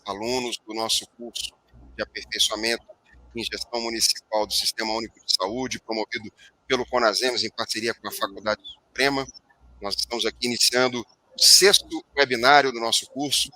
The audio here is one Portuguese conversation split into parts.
alunos do nosso curso de aperfeiçoamento em gestão municipal do Sistema Único de Saúde, promovido pelo CONASEMS em parceria com a Faculdade Suprema. Nós estamos aqui iniciando o 6º webinário do nosso curso.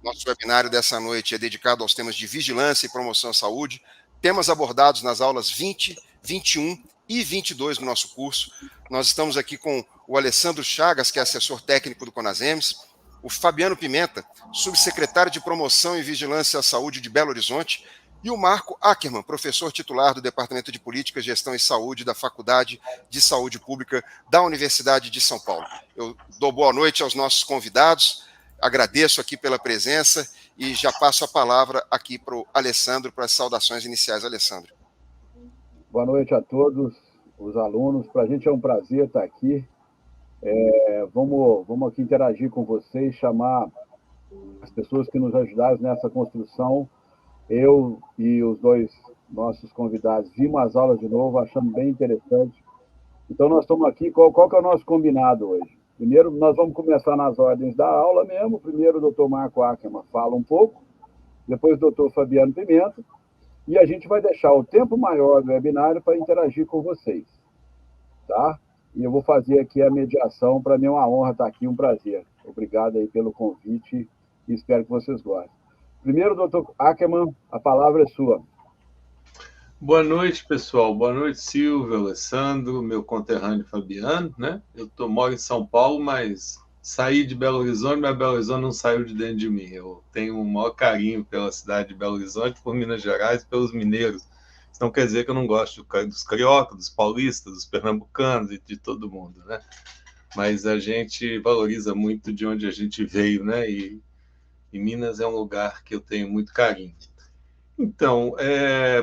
Nosso webinário dessa noite é dedicado aos temas de vigilância e promoção à saúde, temas abordados nas aulas 20, 21 e 22 do nosso curso. Nós estamos aqui com o Alessandro Chagas, que é assessor técnico do CONASEMS, o Fabiano Pimenta, subsecretário de Promoção e Vigilância à Saúde de Belo Horizonte, e o Marco Ackerman, professor titular do Departamento de Política, Gestão e Saúde da Faculdade de Saúde Pública da Universidade de São Paulo. Eu dou boa noite aos nossos convidados, agradeço aqui pela presença e já passo a palavra aqui para o Alessandro para as saudações iniciais. Alessandro. Boa noite a todos os alunos. Para a gente é um prazer estar aqui. Vamos aqui interagir com vocês, chamar as pessoas que nos ajudaram nessa construção. Eu e os dois nossos convidados vimos as aulas de novo, achamos bem interessante. Então, nós estamos aqui. Qual que é o nosso combinado hoje? Primeiro, nós vamos começar nas ordens da aula mesmo. Primeiro, o doutor Marco Ackerman fala um pouco, depois o doutor Fabiano Pimenta, e a gente vai deixar o tempo maior do webinário para interagir com vocês. Tá? E eu vou fazer aqui a mediação. Para mim é uma honra estar aqui, um prazer. Obrigado aí pelo convite e espero que vocês gostem. Primeiro, doutor Ackerman, a palavra é sua. Boa noite, pessoal. Boa noite, Silvio, Alessandro, meu conterrâneo Fabiano, né? Eu moro em São Paulo, mas saí de Belo Horizonte, mas Belo Horizonte não saiu de dentro de mim. Eu tenho um maior carinho pela cidade de Belo Horizonte, por Minas Gerais e pelos mineiros. Isso não quer dizer que eu não gosto dos cariocas, dos paulistas, dos pernambucanos e de todo mundo, né? Mas a gente valoriza muito de onde a gente veio, né? E Minas é um lugar que eu tenho muito carinho. Então,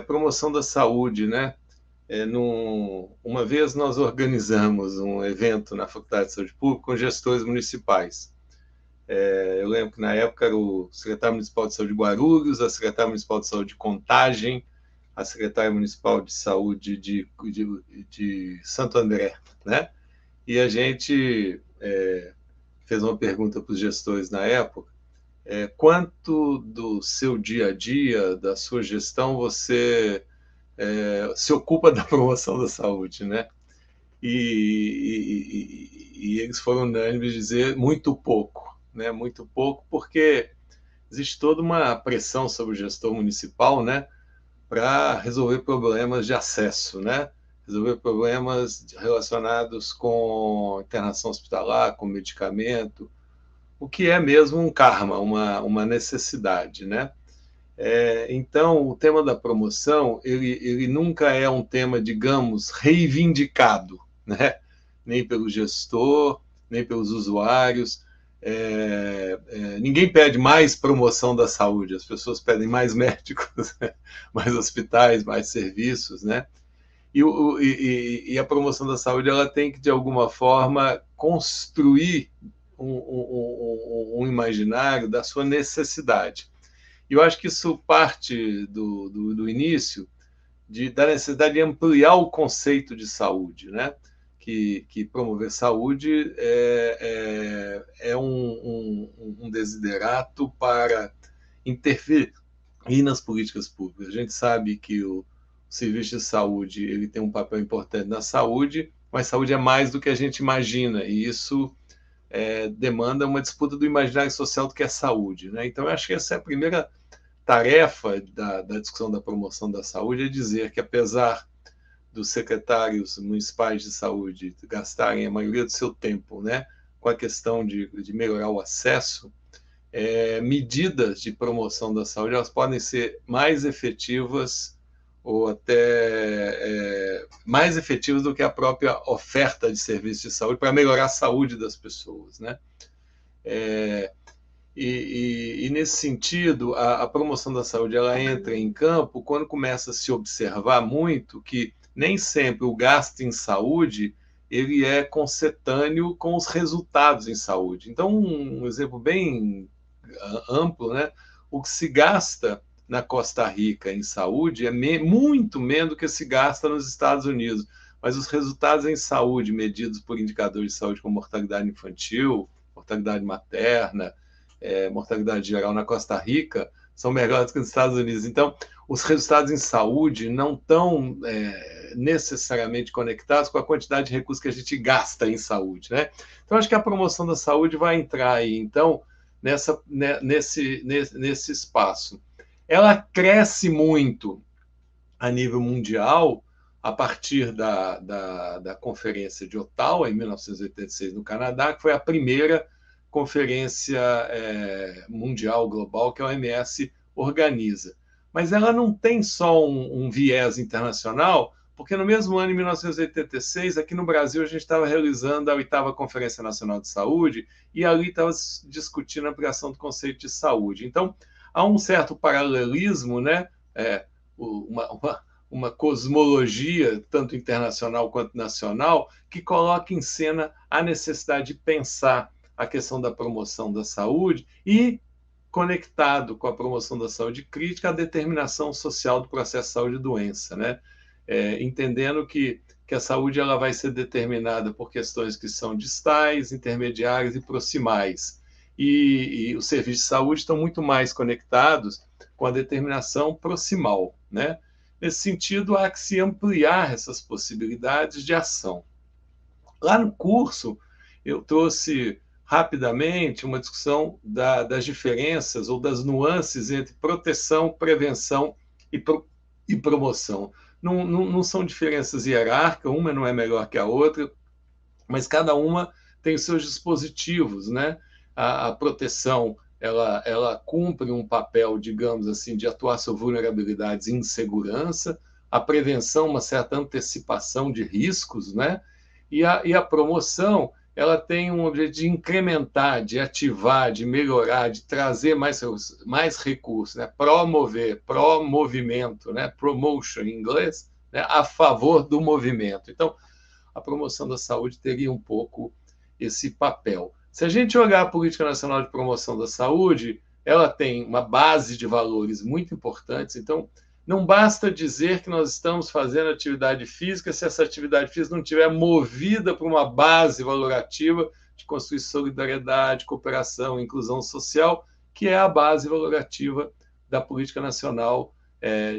promoção da saúde, né? Uma vez nós organizamos um evento na Faculdade de Saúde Pública com gestores municipais. Eu lembro que na época era o secretário municipal de saúde de Guarulhos, a secretária municipal de saúde de Contagem, a secretária municipal de saúde de Santo André, né? E a gente fez uma pergunta para os gestores na época: quanto do seu dia a dia, da sua gestão, você se ocupa da promoção da saúde, né? E eles foram unânimes dizer muito pouco, né? Muito pouco, porque existe toda uma pressão sobre o gestor municipal, né? Para resolver problemas de acesso, né? Resolver problemas relacionados com internação hospitalar, com medicamento, o que é mesmo um karma, uma necessidade, né? Então, o tema da promoção, ele nunca é um tema, digamos, reivindicado, né? Nem pelo gestor, nem pelos usuários. Ninguém pede mais promoção da saúde, as pessoas pedem mais médicos, né? Mais hospitais, mais serviços, né? E a promoção da saúde, ela tem que, de alguma forma, construir um imaginário da sua necessidade. E eu acho que isso parte do início da necessidade de ampliar o conceito de saúde, né? Que promover saúde é um desiderato para interferir nas políticas públicas. A gente sabe que o serviço de saúde ele tem um papel importante na saúde, mas saúde é mais do que a gente imagina, e isso demanda uma disputa do imaginário social do que é saúde, né? Então, eu acho que essa é a primeira tarefa da discussão da promoção da saúde, é dizer que, apesar dos secretários municipais de saúde gastarem a maioria do seu tempo, né, com a questão de melhorar o acesso, medidas de promoção da saúde elas podem ser mais efetivas ou até mais efetivas do que a própria oferta de serviços de saúde para melhorar a saúde das pessoas, né? E nesse sentido, a promoção da saúde ela entra em campo quando começa a se observar muito que nem sempre o gasto em saúde ele é concetâneo com os resultados em saúde. Então, um exemplo bem amplo, né? O que se gasta na Costa Rica em saúde é muito menos do que se gasta nos Estados Unidos, mas os resultados em saúde medidos por indicadores de saúde como mortalidade infantil, mortalidade materna, mortalidade geral na Costa Rica são melhores que nos Estados Unidos. Então, os resultados em saúde não estão necessariamente conectados com a quantidade de recursos que a gente gasta em saúde, né? Então, acho que a promoção da saúde vai entrar aí, então, nesse espaço. Ela cresce muito a nível mundial a partir da Conferência de Ottawa, em 1986, no Canadá, que foi a primeira conferência mundial global que a OMS organiza. Mas ela não tem só um viés internacional, porque no mesmo ano, em 1986, aqui no Brasil, a gente estava realizando a 8ª Conferência Nacional de Saúde, e ali estava discutindo a ampliação do conceito de saúde. Então, há um certo paralelismo, né? Uma cosmologia, tanto internacional quanto nacional, que coloca em cena a necessidade de pensar a questão da promoção da saúde e, conectado com a promoção da saúde crítica, a determinação social do processo de saúde e doença, né? Entendendo que a saúde ela vai ser determinada por questões que são distais, intermediárias e proximais. E os serviços de saúde estão muito mais conectados com a determinação proximal, né? Nesse sentido, há que se ampliar essas possibilidades de ação. Lá no curso, eu trouxe rapidamente uma discussão das diferenças ou das nuances entre proteção, prevenção e promoção. Não são diferenças hierárquicas, uma não é melhor que a outra, mas cada uma tem os seus dispositivos, né? A proteção ela cumpre um papel, digamos assim, de atuar sobre vulnerabilidades e insegurança, a prevenção, uma certa antecipação de riscos, né? E a promoção, ela tem um objetivo de incrementar, de ativar, de melhorar, de trazer mais recursos, né? Promover, promovimento, né? Promotion em inglês, né? A favor do movimento. Então, a promoção da saúde teria um pouco esse papel. Se a gente olhar a Política Nacional de Promoção da Saúde, ela tem uma base de valores muito importantes. Então, não basta dizer que nós estamos fazendo atividade física se essa atividade física não estiver movida por uma base valorativa de construir solidariedade, cooperação, inclusão social, que é a base valorativa da Política Nacional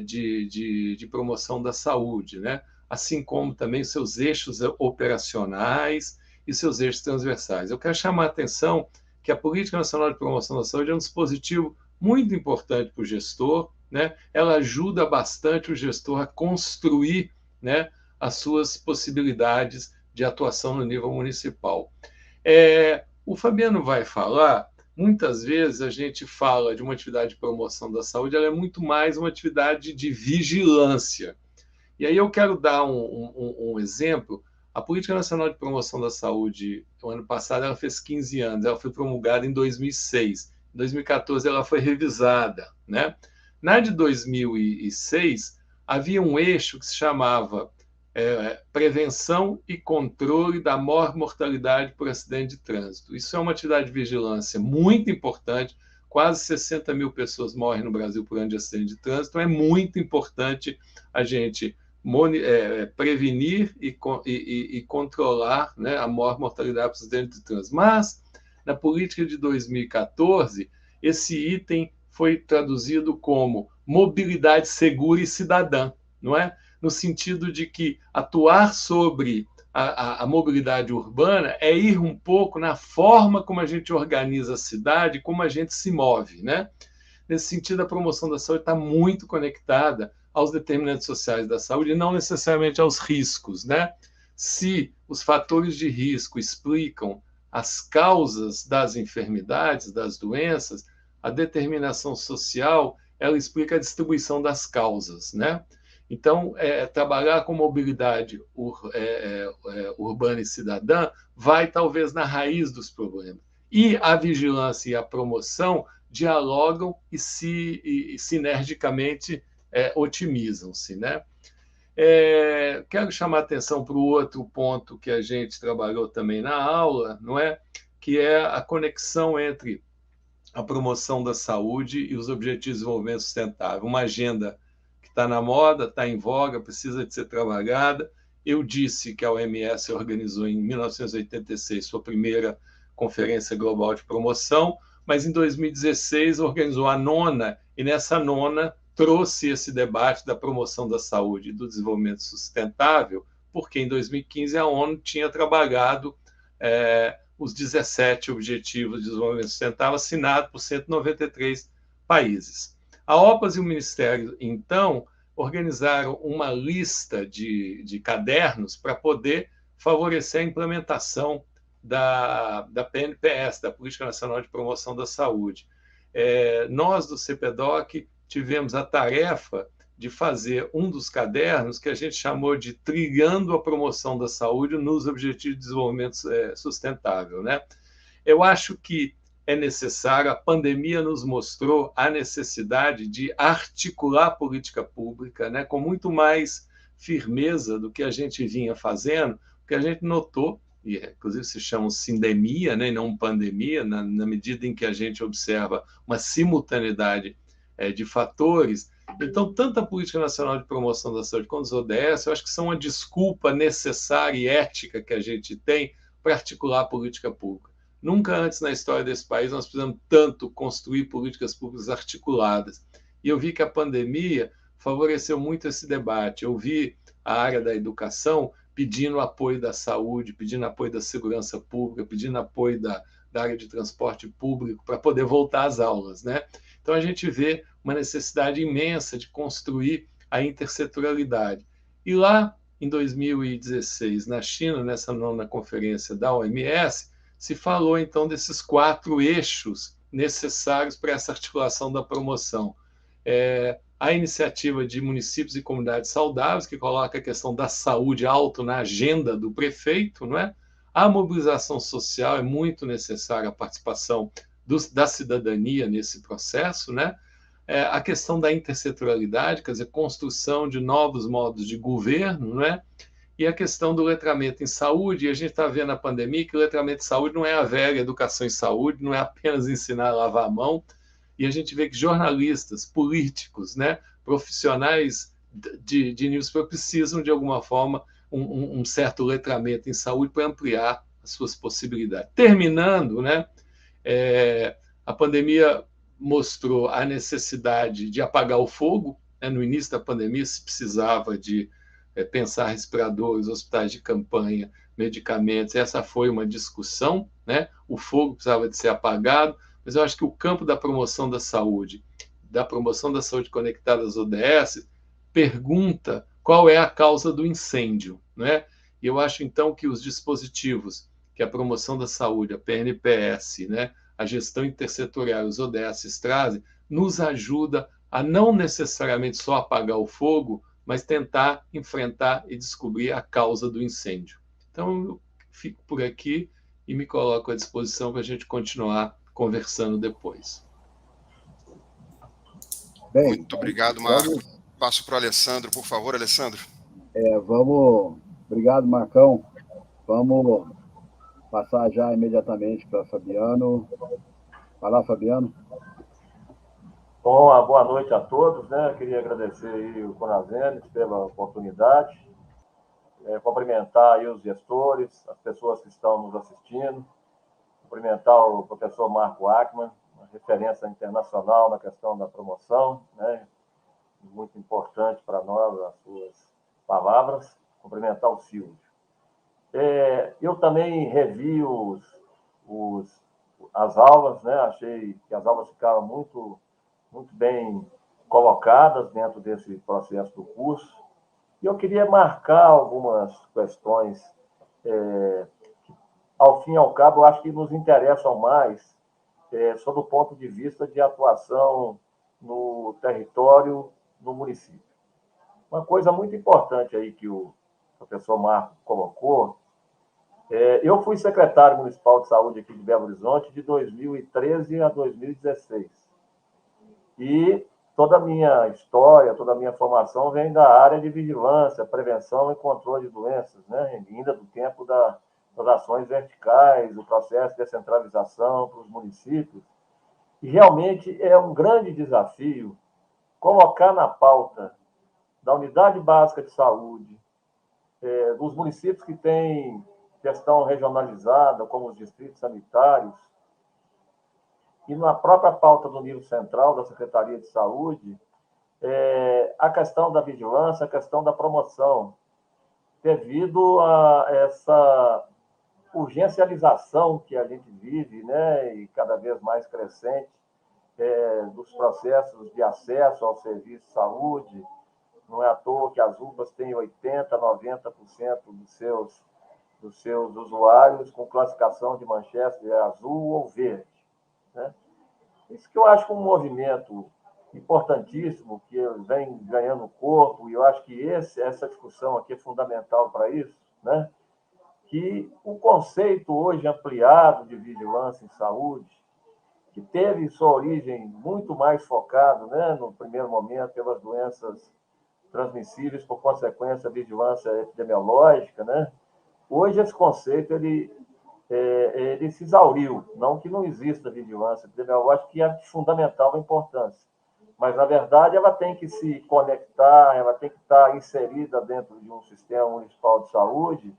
de Promoção da Saúde, né? Assim como também seus eixos operacionais e seus eixos transversais. Eu quero chamar a atenção que a Política Nacional de Promoção da Saúde é um dispositivo muito importante para o gestor, né? Ela ajuda bastante o gestor a construir, né, as suas possibilidades de atuação no nível municipal. O Fabiano vai falar, muitas vezes a gente fala de uma atividade de promoção da saúde, ela é muito mais uma atividade de vigilância. E aí eu quero dar um exemplo. A Política Nacional de Promoção da Saúde, o ano passado, ela fez 15 anos, ela foi promulgada em 2006. Em 2014, ela foi revisada, né? Na de 2006, havia um eixo que se chamava prevenção e controle da mortalidade por acidente de trânsito. Isso é uma atividade de vigilância muito importante. Quase 60 mil pessoas morrem no Brasil por ano de acidente de trânsito. Então, é muito importante a gente prevenir e controlar, né, a mortalidade por acidente de trânsito. Mas, na política de 2014, esse item foi traduzido como mobilidade segura e cidadã, não é? No sentido de que atuar sobre a mobilidade urbana é ir um pouco na forma como a gente organiza a cidade, como a gente se move, né? Nesse sentido, a promoção da saúde está muito conectada aos determinantes sociais da saúde e não necessariamente aos riscos, né? Se os fatores de risco explicam as causas das enfermidades, das doenças, a determinação social, ela explica a distribuição das causas, né? Então, trabalhar com mobilidade urbana e cidadã vai, talvez, na raiz dos problemas. E a vigilância e a promoção dialogam e sinergicamente otimizam-se, né? Quero chamar a atenção para o outro ponto que a gente trabalhou também na aula, não é? Que é a conexão entre a promoção da saúde e os Objetivos de Desenvolvimento Sustentável. Uma agenda que está na moda, está em voga, precisa de ser trabalhada. Eu disse que a OMS organizou em 1986 sua primeira Conferência Global de Promoção, mas em 2016 organizou a 9ª e nessa nona trouxe esse debate da promoção da saúde e do desenvolvimento sustentável, porque em 2015 a ONU tinha trabalhado os 17 Objetivos de Desenvolvimento Sustentável assinados por 193 países. A OPAS e o Ministério, então, organizaram uma lista de cadernos para poder favorecer a implementação da PNPS, da Política Nacional de Promoção da Saúde. Nós, do CPDOC, tivemos a tarefa de fazer um dos cadernos que a gente chamou de Trilhando a Promoção da Saúde nos Objetivos de Desenvolvimento Sustentável, né? Eu acho que é necessário, a pandemia nos mostrou a necessidade de articular a política pública, né, com muito mais firmeza do que a gente vinha fazendo, porque a gente notou, e inclusive se chama sindemia, né, e não pandemia, na medida em que a gente observa uma simultaneidade de fatores. Então, tanto a Política Nacional de Promoção da Saúde quanto os ODS, eu acho que são uma desculpa necessária e ética que a gente tem para articular a política pública. Nunca antes na história desse país nós precisamos tanto construir políticas públicas articuladas. E eu vi que a pandemia favoreceu muito esse debate. Eu vi a área da educação pedindo apoio da saúde, pedindo apoio da segurança pública, pedindo apoio da área de transporte público para poder voltar às aulas, né? Então a gente vê uma necessidade imensa de construir a intersetorialidade. E lá em 2016, na China, nessa nona conferência da OMS, se falou, então, desses 4 eixos necessários para essa articulação da promoção. A iniciativa de municípios e comunidades saudáveis, que coloca a questão da saúde alto na agenda do prefeito, não é? A mobilização social é muito necessária, a participação da cidadania nesse processo, né? A questão da intersetorialidade, quer dizer, construção de novos modos de governo, não é? E a questão do letramento em saúde, e a gente está vendo na pandemia que o letramento em saúde não é a velha educação em saúde, não é apenas ensinar a lavar a mão, e a gente vê que jornalistas, políticos, né, profissionais de newspaper precisam, de alguma forma, um certo letramento em saúde para ampliar as suas possibilidades. Terminando, né, a pandemia mostrou a necessidade de apagar o fogo, né? No início da pandemia se precisava de pensar respiradores, hospitais de campanha, medicamentos. Essa foi uma discussão, né? O fogo precisava de ser apagado, mas eu acho que o campo da promoção da saúde conectada às ODS, pergunta qual é a causa do incêndio, né? E eu acho, então, que os dispositivos que a promoção da saúde, a PNPS, né, a gestão intersetorial, os ODS trazem, nos ajuda a não necessariamente só apagar o fogo, mas tentar enfrentar e descobrir a causa do incêndio. Então, eu fico por aqui e me coloco à disposição para a gente continuar conversando depois. Bem, muito obrigado, Marco. Passo para o Alessandro, por favor, Alessandro. Obrigado, Marcão. Vamos passar já imediatamente para Fabiano. Vai lá, Fabiano. Bom, boa noite a todos, né? Queria agradecer aí o Conazems pela oportunidade, cumprimentar aí os gestores, as pessoas que estão nos assistindo, cumprimentar o professor Marco Ackmann, uma referência internacional na questão da promoção, né? Muito importante para nós as suas palavras, cumprimentar o Silvio. Eu também revi as aulas, né? Achei que as aulas ficaram muito bem colocadas dentro desse processo do curso. E eu queria marcar algumas questões que, ao fim e ao cabo, eu acho que nos interessam mais sob o ponto de vista de atuação no território, no município. Uma coisa muito importante aí que o professor Marco colocou, eu fui secretário municipal de saúde aqui de Belo Horizonte de 2013 a 2016. E toda a minha história, toda a minha formação vem da área de vigilância, prevenção e controle de doenças, né? Ainda do tempo das ações verticais, o processo de descentralização para os municípios. E realmente é um grande desafio colocar na pauta da unidade básica de saúde, dos municípios que têm questão regionalizada, como os distritos sanitários, e na própria pauta do nível central da Secretaria de Saúde, a questão da vigilância, a questão da promoção, devido a essa urgencialização que a gente vive, né, e cada vez mais crescente, dos processos de acesso ao serviço de saúde. Não é à toa que as UPAs têm 80%, 90% dos seus usuários com classificação de Manchester azul ou verde, né? Isso que eu acho um movimento importantíssimo, que vem ganhando corpo, e eu acho que essa discussão aqui é fundamental para isso, né? Que o conceito hoje ampliado de vigilância em saúde, que teve sua origem muito mais focado, né, no primeiro momento, pelas doenças transmissíveis por consequência da vigilância epidemiológica, né? Hoje esse conceito ele se exauriu, não que não exista vigilância epidemiológica, que é de fundamental importância, mas na verdade ela tem que se conectar, ela tem que estar inserida dentro de um sistema municipal de saúde,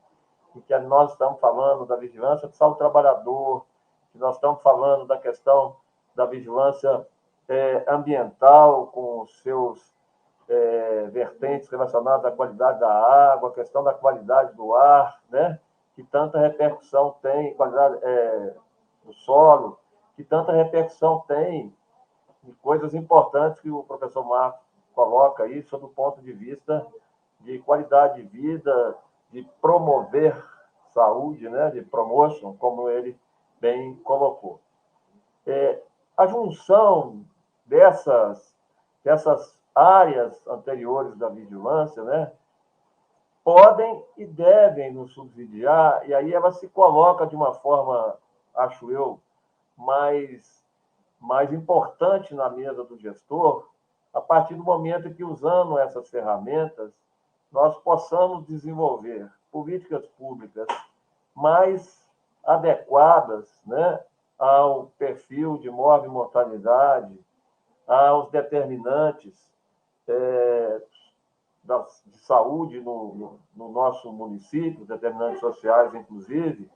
em que nós estamos falando da vigilância do saúde trabalhador, que nós estamos falando da questão da vigilância ambiental, com os seus vertentes relacionadas à qualidade da água, a questão da qualidade do ar, né? Que tanta repercussão tem, qualidade do solo, que tanta repercussão tem de coisas importantes que o professor Marcos coloca aí, sob o ponto de vista de qualidade de vida, de promover saúde, né? De promotion, como ele bem colocou. A junção dessas áreas anteriores da vigilância, né, podem e devem nos subsidiar, e aí ela se coloca de uma forma, acho eu, mais importante na mesa do gestor, a partir do momento em que, usando essas ferramentas, nós possamos desenvolver políticas públicas mais adequadas, né, ao perfil de morbimortalidade, aos determinantes de saúde no nosso município, determinantes sociais, inclusive.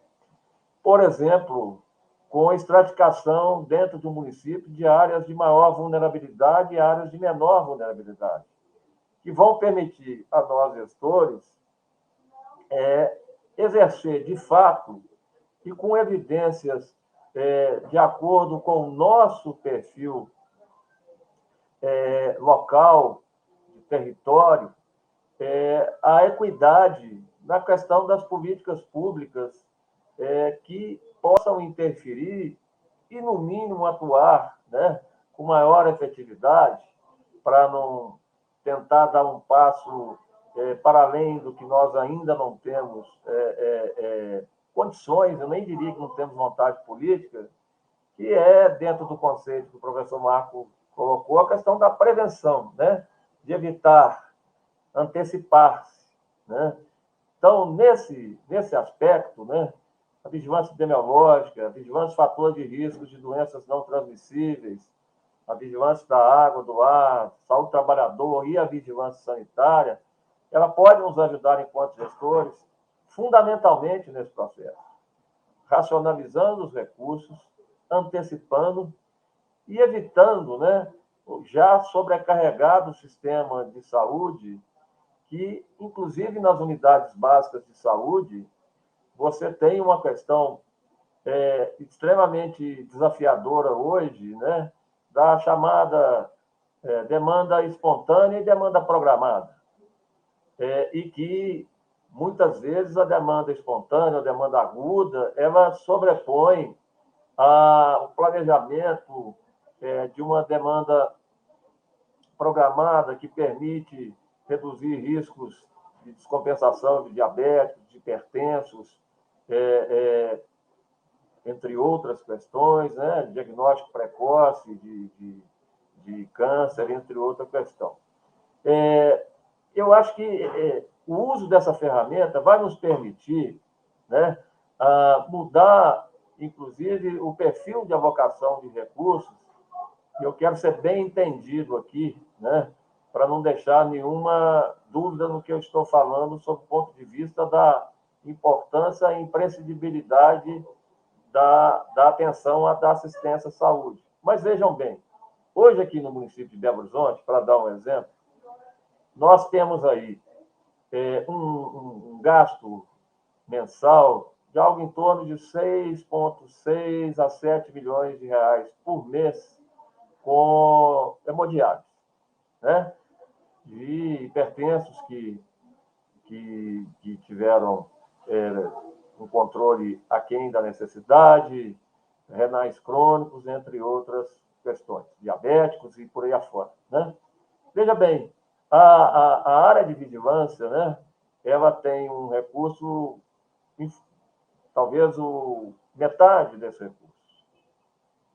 Por exemplo, com a estratificação dentro do município de áreas de maior vulnerabilidade e áreas de menor vulnerabilidade, que vão permitir a nós, gestores, exercer, de fato, e com evidências de acordo com o nosso perfil local, de território, a equidade na questão das políticas públicas que possam interferir e, no mínimo, atuar, né, com maior efetividade para não tentar dar um passo para além do que nós ainda não temos condições, eu nem diria que não temos vontade política, que é, dentro do conceito que o professor Marco colocou, a questão da prevenção, né, de evitar, antecipar-se, né? Então, nesse aspecto, né, a vigilância epidemiológica, a vigilância de fatores de risco de doenças não transmissíveis, a vigilância da água, do ar, saúde do trabalhador e a vigilância sanitária, ela pode nos ajudar, enquanto gestores, fundamentalmente nesse processo, racionalizando os recursos, antecipando e evitando, né, já sobrecarregado o sistema de saúde, que, inclusive nas unidades básicas de saúde, você tem uma questão extremamente desafiadora hoje, né, da chamada demanda espontânea e demanda programada. E que, muitas vezes, a demanda espontânea, a demanda aguda, ela sobrepõe o planejamento de uma demanda programada que permite reduzir riscos de descompensação de diabéticos, de hipertensos, entre outras questões, né? Diagnóstico precoce de câncer, entre outra questão. Eu acho que o uso dessa ferramenta vai nos permitir, né, mudar, inclusive, o perfil de alocação de recursos, e eu quero ser bem entendido aqui, né, para não deixar nenhuma dúvida no que eu estou falando, sob o ponto de vista da importância e imprescindibilidade da atenção da assistência à saúde. Mas vejam bem, hoje aqui no município de Belo Horizonte, para dar um exemplo, nós temos aí um gasto mensal de algo em torno de 6,6 a 7 milhões de reais por mês com hemodiálise, né? De hipertensos que tiveram um controle aquém da necessidade, renais crônicos, entre outras questões, diabéticos e por aí afora, né? Veja bem, a área de vigilância, né, ela tem um recurso, talvez metade desse recurso.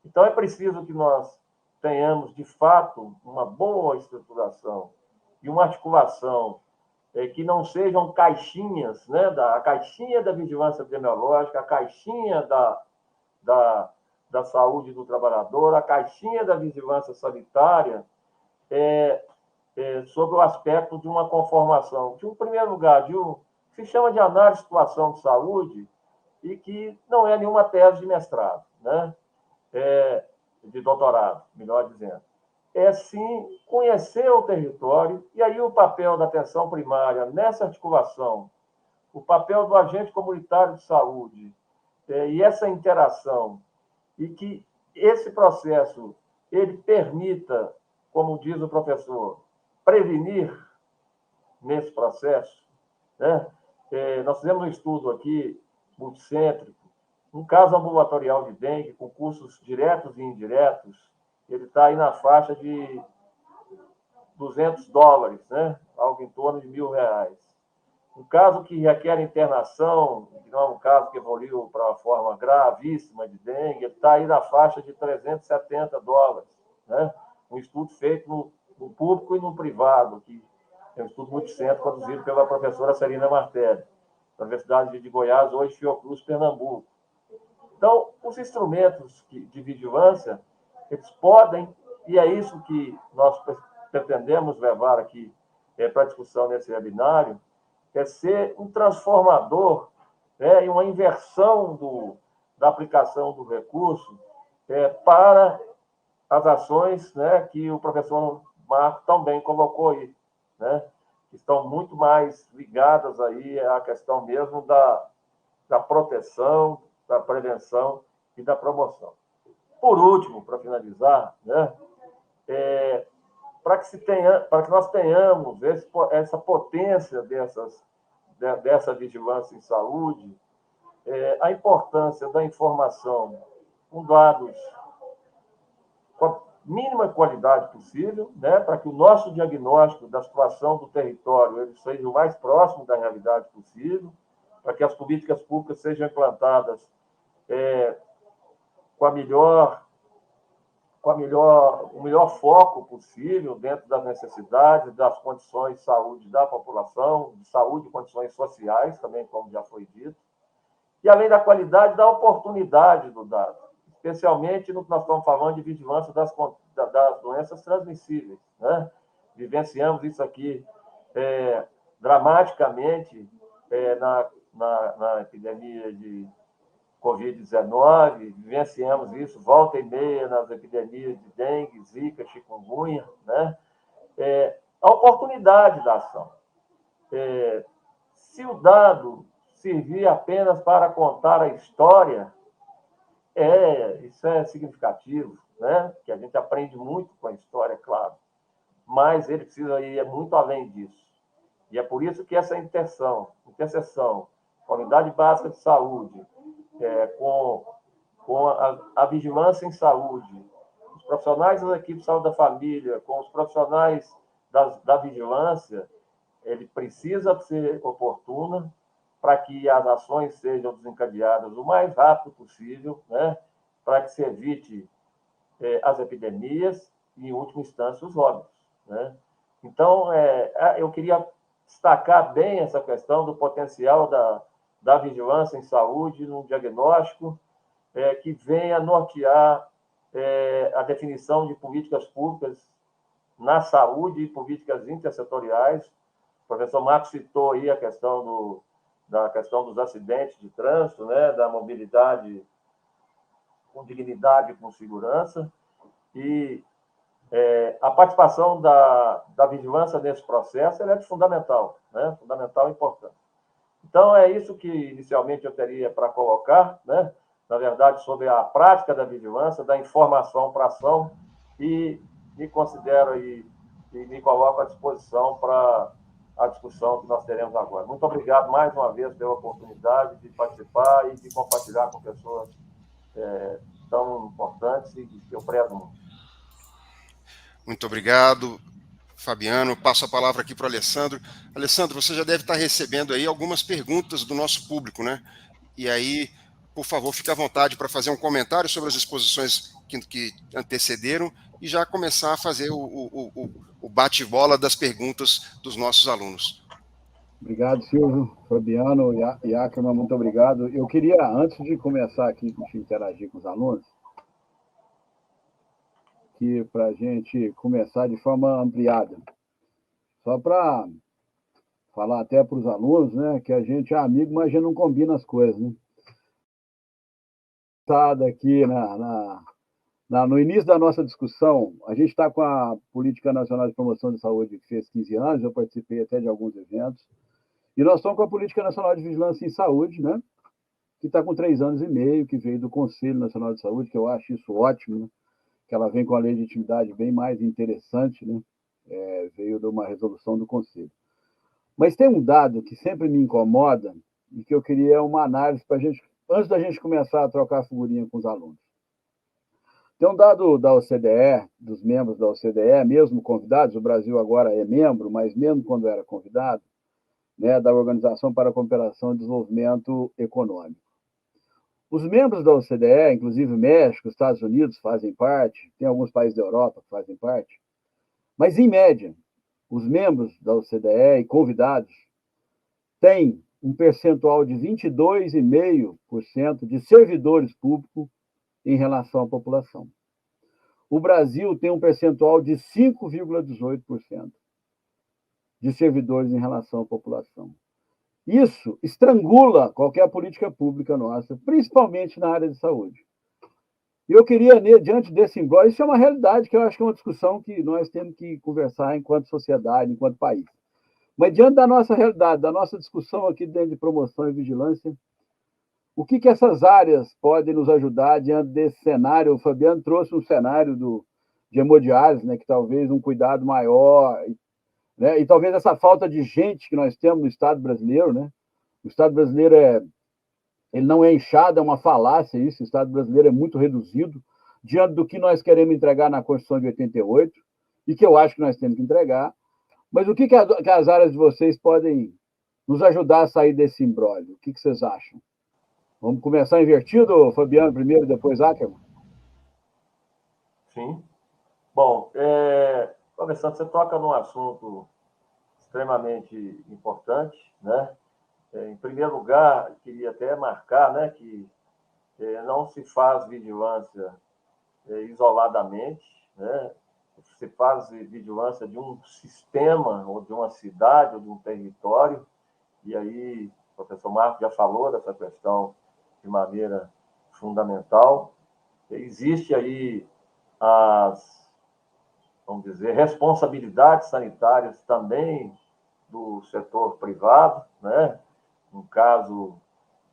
Então, é preciso que nós tenhamos, de fato, uma boa estruturação e uma articulação que não sejam caixinhas, né, a caixinha da vigilância epidemiológica, a caixinha da saúde do trabalhador, a caixinha da vigilância sanitária, sobre o aspecto de uma conformação, de um primeiro lugar, que se chama de análise de situação de saúde e que não é nenhuma tese de mestrado, né? De doutorado, melhor dizendo. É, sim, conhecer o território, e aí o papel da atenção primária nessa articulação, o papel do agente comunitário de saúde, e essa interação, e que esse processo ele permita, como diz o professor, prevenir nesse processo, né? Nós fizemos um estudo aqui, multicêntrico, um caso ambulatorial de dengue, com custos diretos e indiretos, ele está aí na faixa de $200, né? Algo em torno de R$ 1.000. Um caso que requer internação, que não é um caso que evoluiu para uma forma gravíssima de dengue, ele está aí na faixa de $370, né? Um estudo feito no público e no privado, que é um estudo multicêntrico conduzido pela professora Celina Martelli, da Universidade de Goiás, hoje Fiocruz, Pernambuco. Então, os instrumentos de vigilância, eles podem, e é isso que nós pretendemos levar aqui para discussão nesse webinário, é ser um transformador, né, e uma inversão da aplicação do recurso para as ações, né, que o professor Marco também colocou aí, né, que estão muito mais ligadas aí à questão mesmo da proteção, da prevenção e da promoção. Por último, para finalizar, né, para que nós tenhamos essa potência dessa vigilância em saúde, a importância da informação com dados com a mínima qualidade possível, né, para que o nosso diagnóstico da situação do território ele seja o mais próximo da realidade possível, para que as políticas públicas sejam implantadas com o melhor foco possível dentro das necessidades, das condições de saúde da população, de saúde e condições sociais, também, como já foi dito, e além da qualidade, da oportunidade do dado, especialmente no que nós estamos falando de vigilância das doenças transmissíveis, né? Vivenciamos isso aqui dramaticamente na epidemia de Covid-19, vivenciamos isso volta e meia nas epidemias de dengue, zika, chikungunya, né? A oportunidade da ação. Se o dado servir apenas para contar a história, isso é significativo, né? Que a gente aprende muito com a história, é claro, mas ele precisa ir muito além disso. E é por isso que essa interseção, a unidade básica de saúde, com a vigilância em saúde, os profissionais das equipes de saúde da família, com os profissionais da vigilância, ele precisa ser oportuna para que as ações sejam desencadeadas o mais rápido possível, né, para que se evite as epidemias e, em última instância, os óbitos, né? Então, eu queria destacar bem essa questão do potencial da vigilância em saúde no diagnóstico, que venha nortear a definição de políticas públicas na saúde e políticas intersetoriais. O professor Marcos citou aí a questão dos acidentes de trânsito, né, da mobilidade com dignidade e com segurança, E a participação da vigilância nesse processo ela é fundamental, né? Fundamental e importante. Então, é isso que inicialmente eu teria para colocar, né? Na verdade, sobre a prática da vigilância, da informação para ação, e me considero aí e me coloco à disposição para a discussão que nós teremos agora. Muito obrigado mais uma vez pela oportunidade de participar e de compartilhar com pessoas tão importantes e que eu prezo muito. Muito obrigado, Fabiano. Passo a palavra aqui para o Alessandro. Alessandro, você já deve estar recebendo aí algumas perguntas do nosso público, né? E aí, por favor, fique à vontade para fazer um comentário sobre as exposições que antecederam e já começar a fazer o bate-bola das perguntas dos nossos alunos. Obrigado, Silvio, Fabiano e Ackerman, muito obrigado. Eu queria, antes de começar aqui a interagir com os alunos, que para a gente começar de forma ampliada, só para falar até para os alunos, né, que a gente é amigo, mas a gente não combina as coisas, né? Aqui no início da nossa discussão, a gente está com a Política Nacional de Promoção de Saúde, que fez 15 anos, eu participei até de alguns eventos, e nós estamos com a Política Nacional de Vigilância em Saúde, né, que está com 3 anos e meio, que veio do Conselho Nacional de Saúde, que eu acho isso ótimo, né, que ela vem com a legitimidade bem mais interessante, né, veio de uma resolução do Conselho. Mas tem um dado que sempre me incomoda e que eu queria uma análise para a gente, antes da gente começar a trocar figurinha com os alunos. Tem um dado da OCDE, dos membros da OCDE, mesmo convidados, o Brasil agora é membro, mas mesmo quando era convidado, né, da Organização para a Cooperação e Desenvolvimento Econômico. Os membros da OCDE, inclusive México, Estados Unidos, fazem parte, tem alguns países da Europa que fazem parte, mas, em média, os membros da OCDE e convidados têm um percentual de 22,5% de servidores públicos em relação à população. O Brasil tem um percentual de 5,18% de servidores em relação à população. Isso estrangula qualquer política pública nossa, principalmente na área de saúde. E eu queria, diante desse imbróglio, isso é uma realidade que eu acho que é uma discussão que nós temos que conversar enquanto sociedade, enquanto país. Mas diante da nossa realidade, da nossa discussão aqui dentro de promoção e vigilância, o que essas áreas podem nos ajudar diante desse cenário? O Fabiano trouxe um cenário de hemodiálise, né, que talvez um cuidado maior, né, e talvez essa falta de gente que nós temos no Estado brasileiro, né? O Estado brasileiro ele não é inchado, é uma falácia isso, o Estado brasileiro é muito reduzido diante do que nós queremos entregar na Constituição de 88, e que eu acho que nós temos que entregar. Mas o que as áreas de vocês podem nos ajudar a sair desse imbróglio? O que vocês acham? Vamos começar invertido, Fabiano primeiro, depois Ackerman? Sim. Bom, Alessandro, você toca num assunto extremamente importante, né? Em primeiro lugar, queria até marcar, né, que não se faz vigilância isoladamente, né? Se faz vigilância de um sistema, ou de uma cidade, ou de um território, e aí o professor Marcos já falou dessa questão de maneira fundamental. Existe aí vamos dizer, responsabilidades sanitárias também do setor privado, né? No caso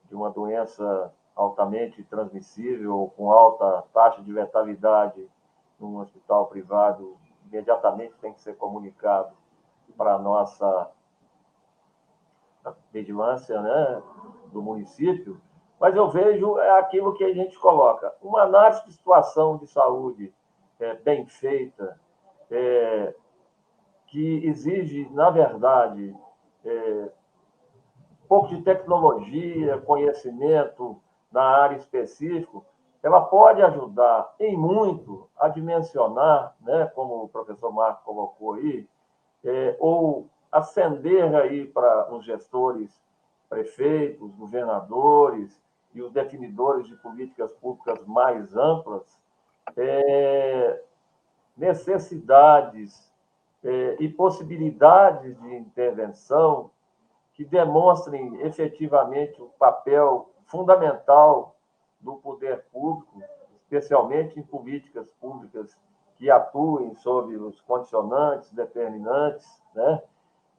de uma doença altamente transmissível ou com alta taxa de letalidade num hospital privado, imediatamente tem que ser comunicado para a nossa vigilância, né, do município. Mas eu vejo aquilo que a gente coloca. Uma análise de situação de saúde bem feita, que exige, na verdade, um pouco de tecnologia, conhecimento na área específica, ela pode ajudar em muito a dimensionar, né, como o professor Marco colocou aí, ou ascender aí para os gestores, prefeitos, governadores e os definidores de políticas públicas mais amplas, necessidades e possibilidades de intervenção que demonstrem efetivamente o papel fundamental do poder público, especialmente em políticas públicas que atuem sobre os condicionantes, determinantes, né?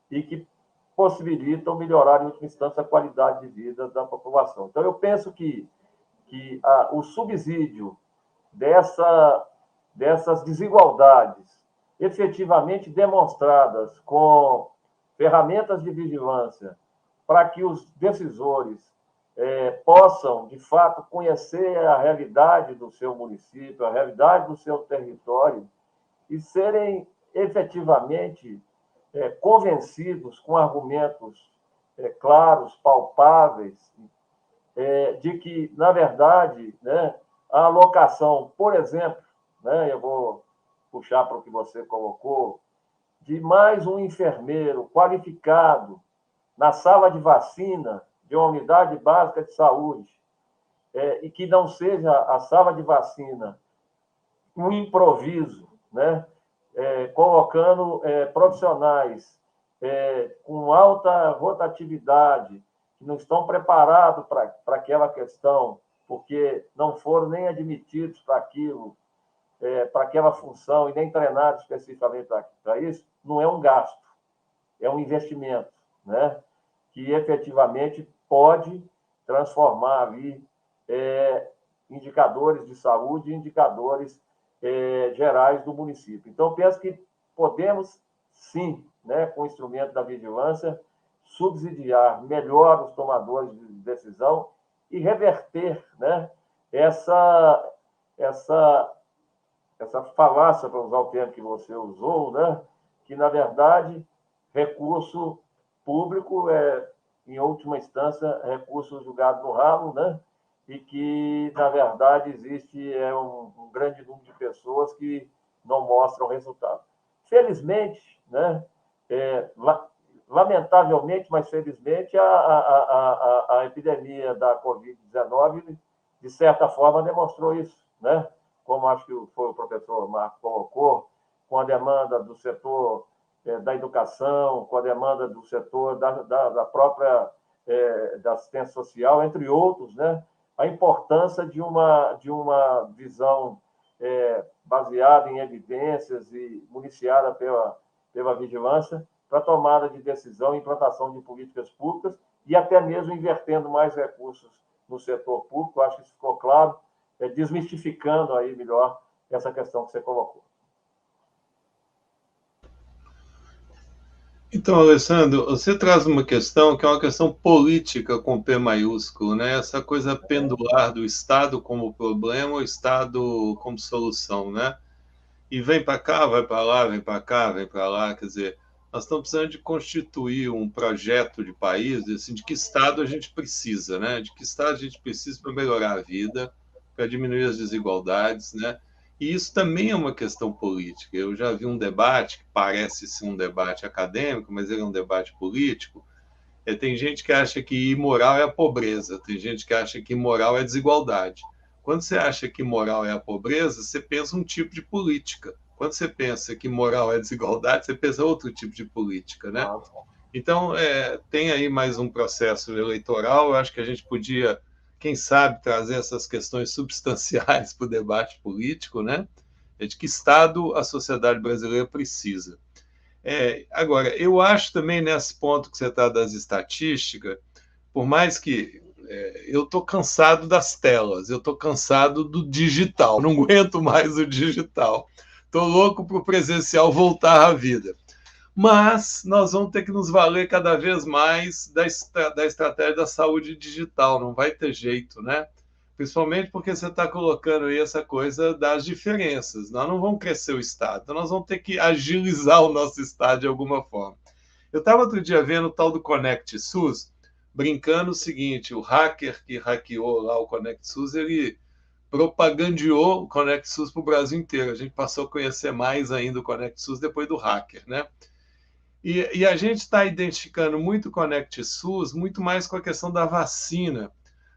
E que possibilitam melhorar, em última instância, a qualidade de vida da população. Então, eu penso que o subsídio dessas desigualdades efetivamente demonstradas com ferramentas de vigilância para que os decisores possam, de fato, conhecer a realidade do seu município, a realidade do seu território e serem efetivamente convencidos com argumentos claros, palpáveis, de que, na verdade, né, a alocação, por exemplo, né, eu vou puxar para o que você colocou, de mais um enfermeiro qualificado na sala de vacina de uma unidade básica de saúde, e que não seja a sala de vacina um improviso, né, colocando profissionais com alta rotatividade, que não estão preparados para aquela questão, porque não foram nem admitidos para aquilo, para aquela função, e nem treinados especificamente para isso, não é um gasto, é um investimento, né? Que efetivamente pode transformar ali indicadores de saúde, indicadores gerais do município. Então, penso que podemos, sim, né, com o instrumento da vigilância, subsidiar melhor os tomadores de decisão e reverter, né, essa falácia, para usar o termo que você usou, né, que, na verdade, recurso público em última instância, recurso julgado no ralo, né, e que, na verdade, existe um grande número de pessoas que não mostram resultado. Felizmente, né, lamentavelmente, mas felizmente, a epidemia da Covid-19, de certa forma, demonstrou isso, né? Como acho que foi o professor Marco colocou, com a demanda do setor da educação, com a demanda do setor da própria da assistência social, entre outros, né? A importância de uma visão baseada em evidências e municiada pela vigilância para tomada de decisão e implantação de políticas públicas e até mesmo invertendo mais recursos no setor público. Acho que isso ficou claro, desmistificando aí melhor essa questão que você colocou. Então, Alessandro, você traz uma questão que é uma questão política com P maiúsculo, né? Essa coisa pendular do Estado como problema, o Estado como solução, né? E vem para cá, vai para lá, vem para cá, vem para lá, quer dizer, nós estamos precisando de constituir um projeto de país, assim, de que Estado a gente precisa, né? De que Estado a gente precisa para melhorar a vida, para diminuir as desigualdades, né? E isso também é uma questão política. Eu já vi um debate, que parece ser um debate acadêmico, mas ele é um debate político. Tem gente que acha que imoral é a pobreza, tem gente que acha que imoral é a desigualdade. Quando você acha que moral é a pobreza, você pensa um tipo de política. Quando você pensa que moral é desigualdade, você pensa outro tipo de política, né? Então, tem aí mais um processo eleitoral. Eu acho que a gente podia, quem sabe, trazer essas questões substanciais para o debate político, né? De que Estado a sociedade brasileira precisa. Agora, eu acho também, nesse ponto que você está das estatísticas, por mais que eu estou cansado das telas, eu estou cansado do digital, não aguento mais o digital. Estou louco para o presencial voltar à vida. Mas nós vamos ter que nos valer cada vez mais da estratégia da saúde digital, não vai ter jeito, né? Principalmente porque você está colocando aí essa coisa das diferenças. Nós não vamos crescer o Estado, então nós vamos ter que agilizar o nosso Estado de alguma forma. Eu estava outro dia vendo o tal do Conect SUS, brincando o seguinte: o hacker que hackeou lá o Conect SUS, ele propagandeou o Conect SUS para o Brasil inteiro. A gente passou a conhecer mais ainda o Conect SUS depois do hacker, né? E a gente está identificando muito o Conect SUS, muito mais com a questão da vacina.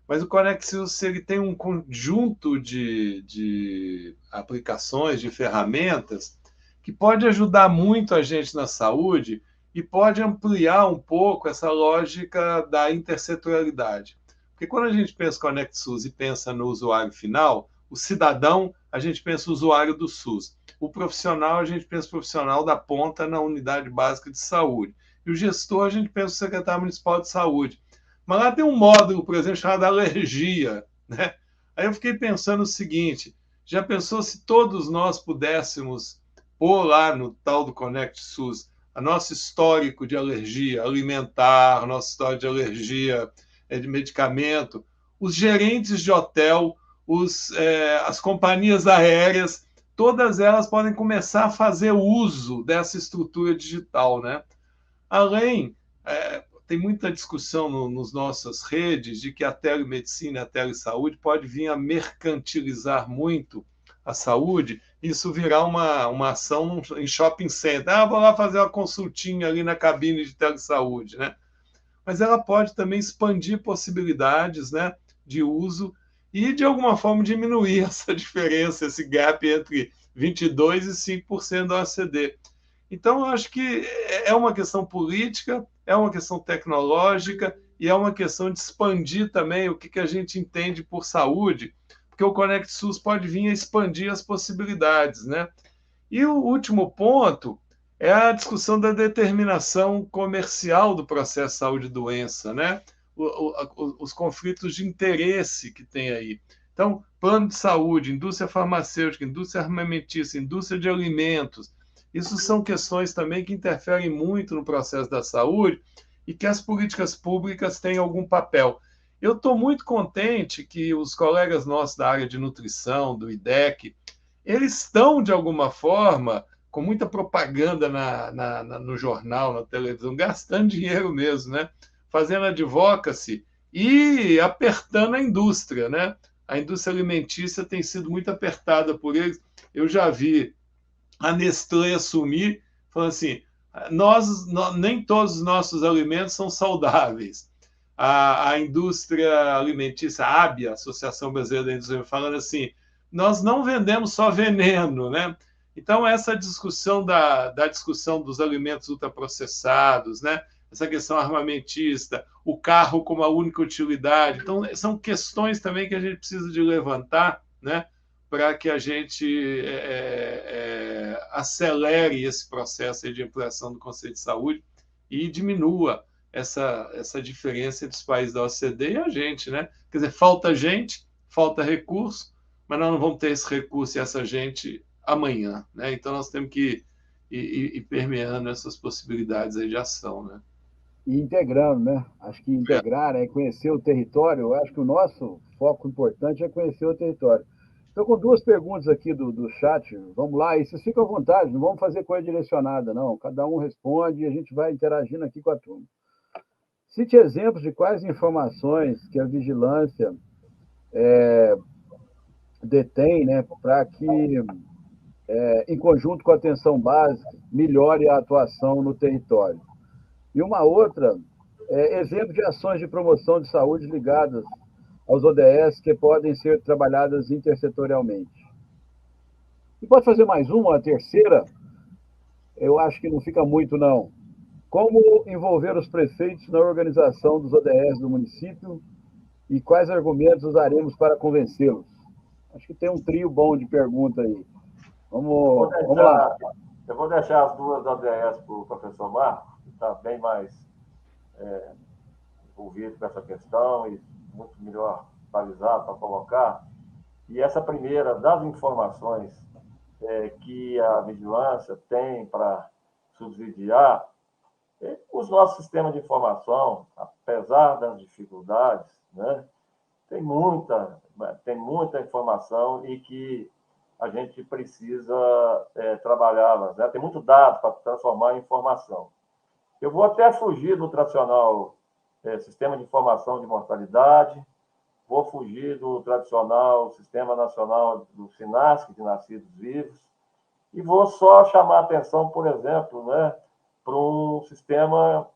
Mas o Conect SUS ele tem um conjunto de aplicações, de ferramentas, que pode ajudar muito a gente na saúde e pode ampliar um pouco essa lógica da intersetorialidade. Porque quando a gente pensa Conect SUS e pensa no usuário final, o cidadão, a gente pensa o usuário do SUS. O profissional, a gente pensa o profissional da ponta na unidade básica de saúde. E o gestor, a gente pensa o secretário municipal de saúde. Mas lá tem um módulo, por exemplo, chamado alergia, né? Aí eu fiquei pensando o seguinte, já pensou se todos nós pudéssemos pôr lá no tal do Conect SUS a nosso histórico de alergia alimentar, nosso histórico de alergia de medicamento, os gerentes de hotel, as companhias aéreas, todas elas podem começar a fazer uso dessa estrutura digital, né? Além, tem muita discussão nas nossas redes de que a telemedicina, a telesaúde pode vir a mercantilizar muito a saúde, isso virar uma ação em shopping center. Vou lá fazer uma consultinha ali na cabine de telesaúde, né? Mas ela pode também expandir possibilidades, né, de uso e, de alguma forma, diminuir essa diferença, esse gap entre 22% e 5% do ACD. Então, eu acho que é uma questão política, é uma questão tecnológica e é uma questão de expandir também o que a gente entende por saúde, porque o Conect SUS pode vir a expandir as possibilidades, né? E o último ponto é a discussão da determinação comercial do processo saúde e doença, né? Os conflitos de interesse que tem aí. Então, plano de saúde, indústria farmacêutica, indústria armamentista, indústria de alimentos, isso são questões também que interferem muito no processo da saúde e que as políticas públicas têm algum papel. Eu estou muito contente que os colegas nossos da área de nutrição, do IDEC, eles estão, de alguma forma, com muita propaganda no jornal, na televisão, gastando dinheiro mesmo, né? Fazendo advocacy e apertando a indústria, né? A indústria alimentícia tem sido muito apertada por eles. Eu já vi a Nestlé assumir, falando assim, nem todos os nossos alimentos são saudáveis. A indústria alimentícia, a ABIA, Associação Brasileira da Indústria, falando assim, nós não vendemos só veneno, né? Então, essa discussão da discussão dos alimentos ultraprocessados, né? Essa questão armamentista, o carro como a única utilidade. Então, são questões também que a gente precisa de levantar, né? Para que a gente acelere esse processo de ampliação do conceito de saúde e diminua essa diferença entre os países da OCDE e a gente, né? Quer dizer, falta gente, falta recurso, mas nós não vamos ter esse recurso e essa gente amanhã, né? Então nós temos que ir permeando essas possibilidades aí de ação, né? E integrando, né? Acho que integrar é conhecer o território. Eu acho que o nosso foco importante é conhecer o território. Estou com duas perguntas aqui do chat. Vamos lá, e vocês ficam à vontade, não vamos fazer coisa direcionada, não. Cada um responde e a gente vai interagindo aqui com a turma. Cite exemplos de quais informações que a vigilância detém, né, para que, em conjunto com a atenção básica, melhore a atuação no território. E uma outra, exemplo de ações de promoção de saúde ligadas aos ODS que podem ser trabalhadas intersetorialmente. E pode fazer mais uma, a terceira? Eu acho que não fica muito, não. Como envolver os prefeitos na organização dos ODS do município e quais argumentos usaremos para convencê-los? Acho que tem um trio bom de pergunta aí. Vamos lá. Eu vou deixar as duas ODS para o professor Marcos, que está bem mais envolvido com essa questão e muito melhor balizado para colocar. E essa primeira, das informações que a vigilância tem para subsidiar, os nossos sistemas de informação, apesar das dificuldades, né, tem muita informação e que a gente precisa trabalhá-las, né? Tem muito dado para transformar em informação. Eu vou até fugir do tradicional sistema de informação de mortalidade, vou fugir do tradicional Sistema Nacional do SINASC, de nascidos vivos, e vou só chamar a atenção, por exemplo, né, para um sistema,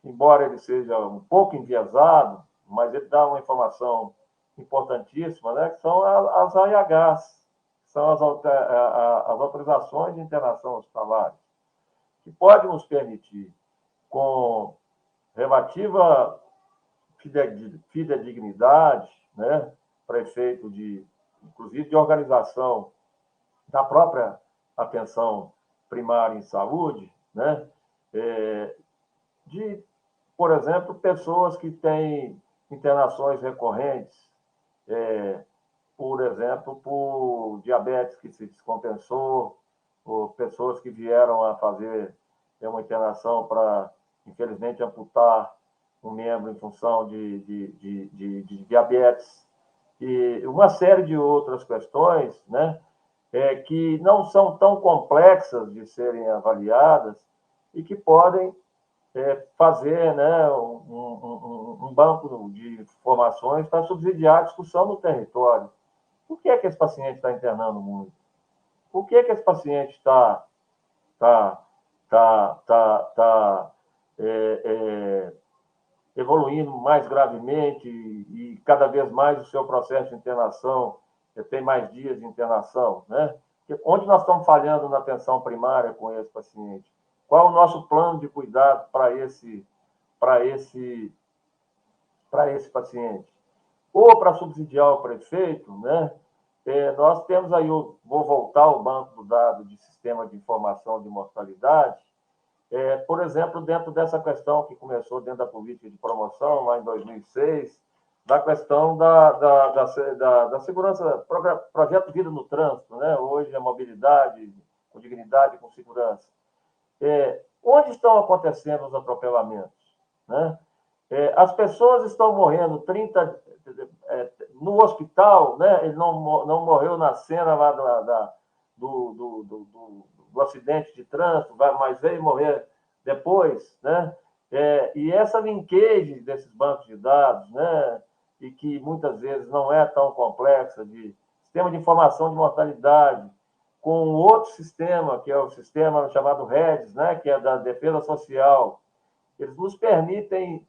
embora ele seja um pouco enviesado, mas ele dá uma informação importantíssima, né, que são as AIHs, que são as autorizações de internação hospitalar, que podem nos permitir, com relativa fidedignidade, né, para efeito inclusive, de organização da própria atenção primária em saúde, né? Por exemplo, pessoas que têm internações recorrentes, por exemplo, por diabetes que se descompensou, ou pessoas que vieram a fazer uma internação para, infelizmente, amputar um membro em função de diabetes, e uma série de outras questões, né, que não são tão complexas de serem avaliadas e que podem fazer, né, um banco de informações para subsidiar a discussão no território. Por que é que esse paciente está internando muito? Por que é que esse paciente está evoluindo mais gravemente e cada vez mais o seu processo de internação tem mais dias de internação, né? Onde nós estamos falhando na atenção primária com esse paciente? Qual é o nosso plano de cuidado para esse paciente? Ou para subsidiar o prefeito, né? Nós temos aí, vou voltar ao banco do dado de sistema de informação de mortalidade, por exemplo, dentro dessa questão que começou dentro da política de promoção, lá em 2006, da questão da segurança, projeto Vida no Trânsito, né? Hoje a mobilidade com dignidade e com segurança. Onde estão acontecendo os atropelamentos, né? As pessoas estão morrendo 30 no hospital, né? Ele não morreu na cena lá do acidente de trânsito, mas veio morrer depois, né? E essa linkagem desses bancos de dados, né? E que muitas vezes não é tão complexa, de sistema de informação de mortalidade, com outro sistema, que é o sistema chamado REDS, né? Que é da Defesa Social, eles nos permitem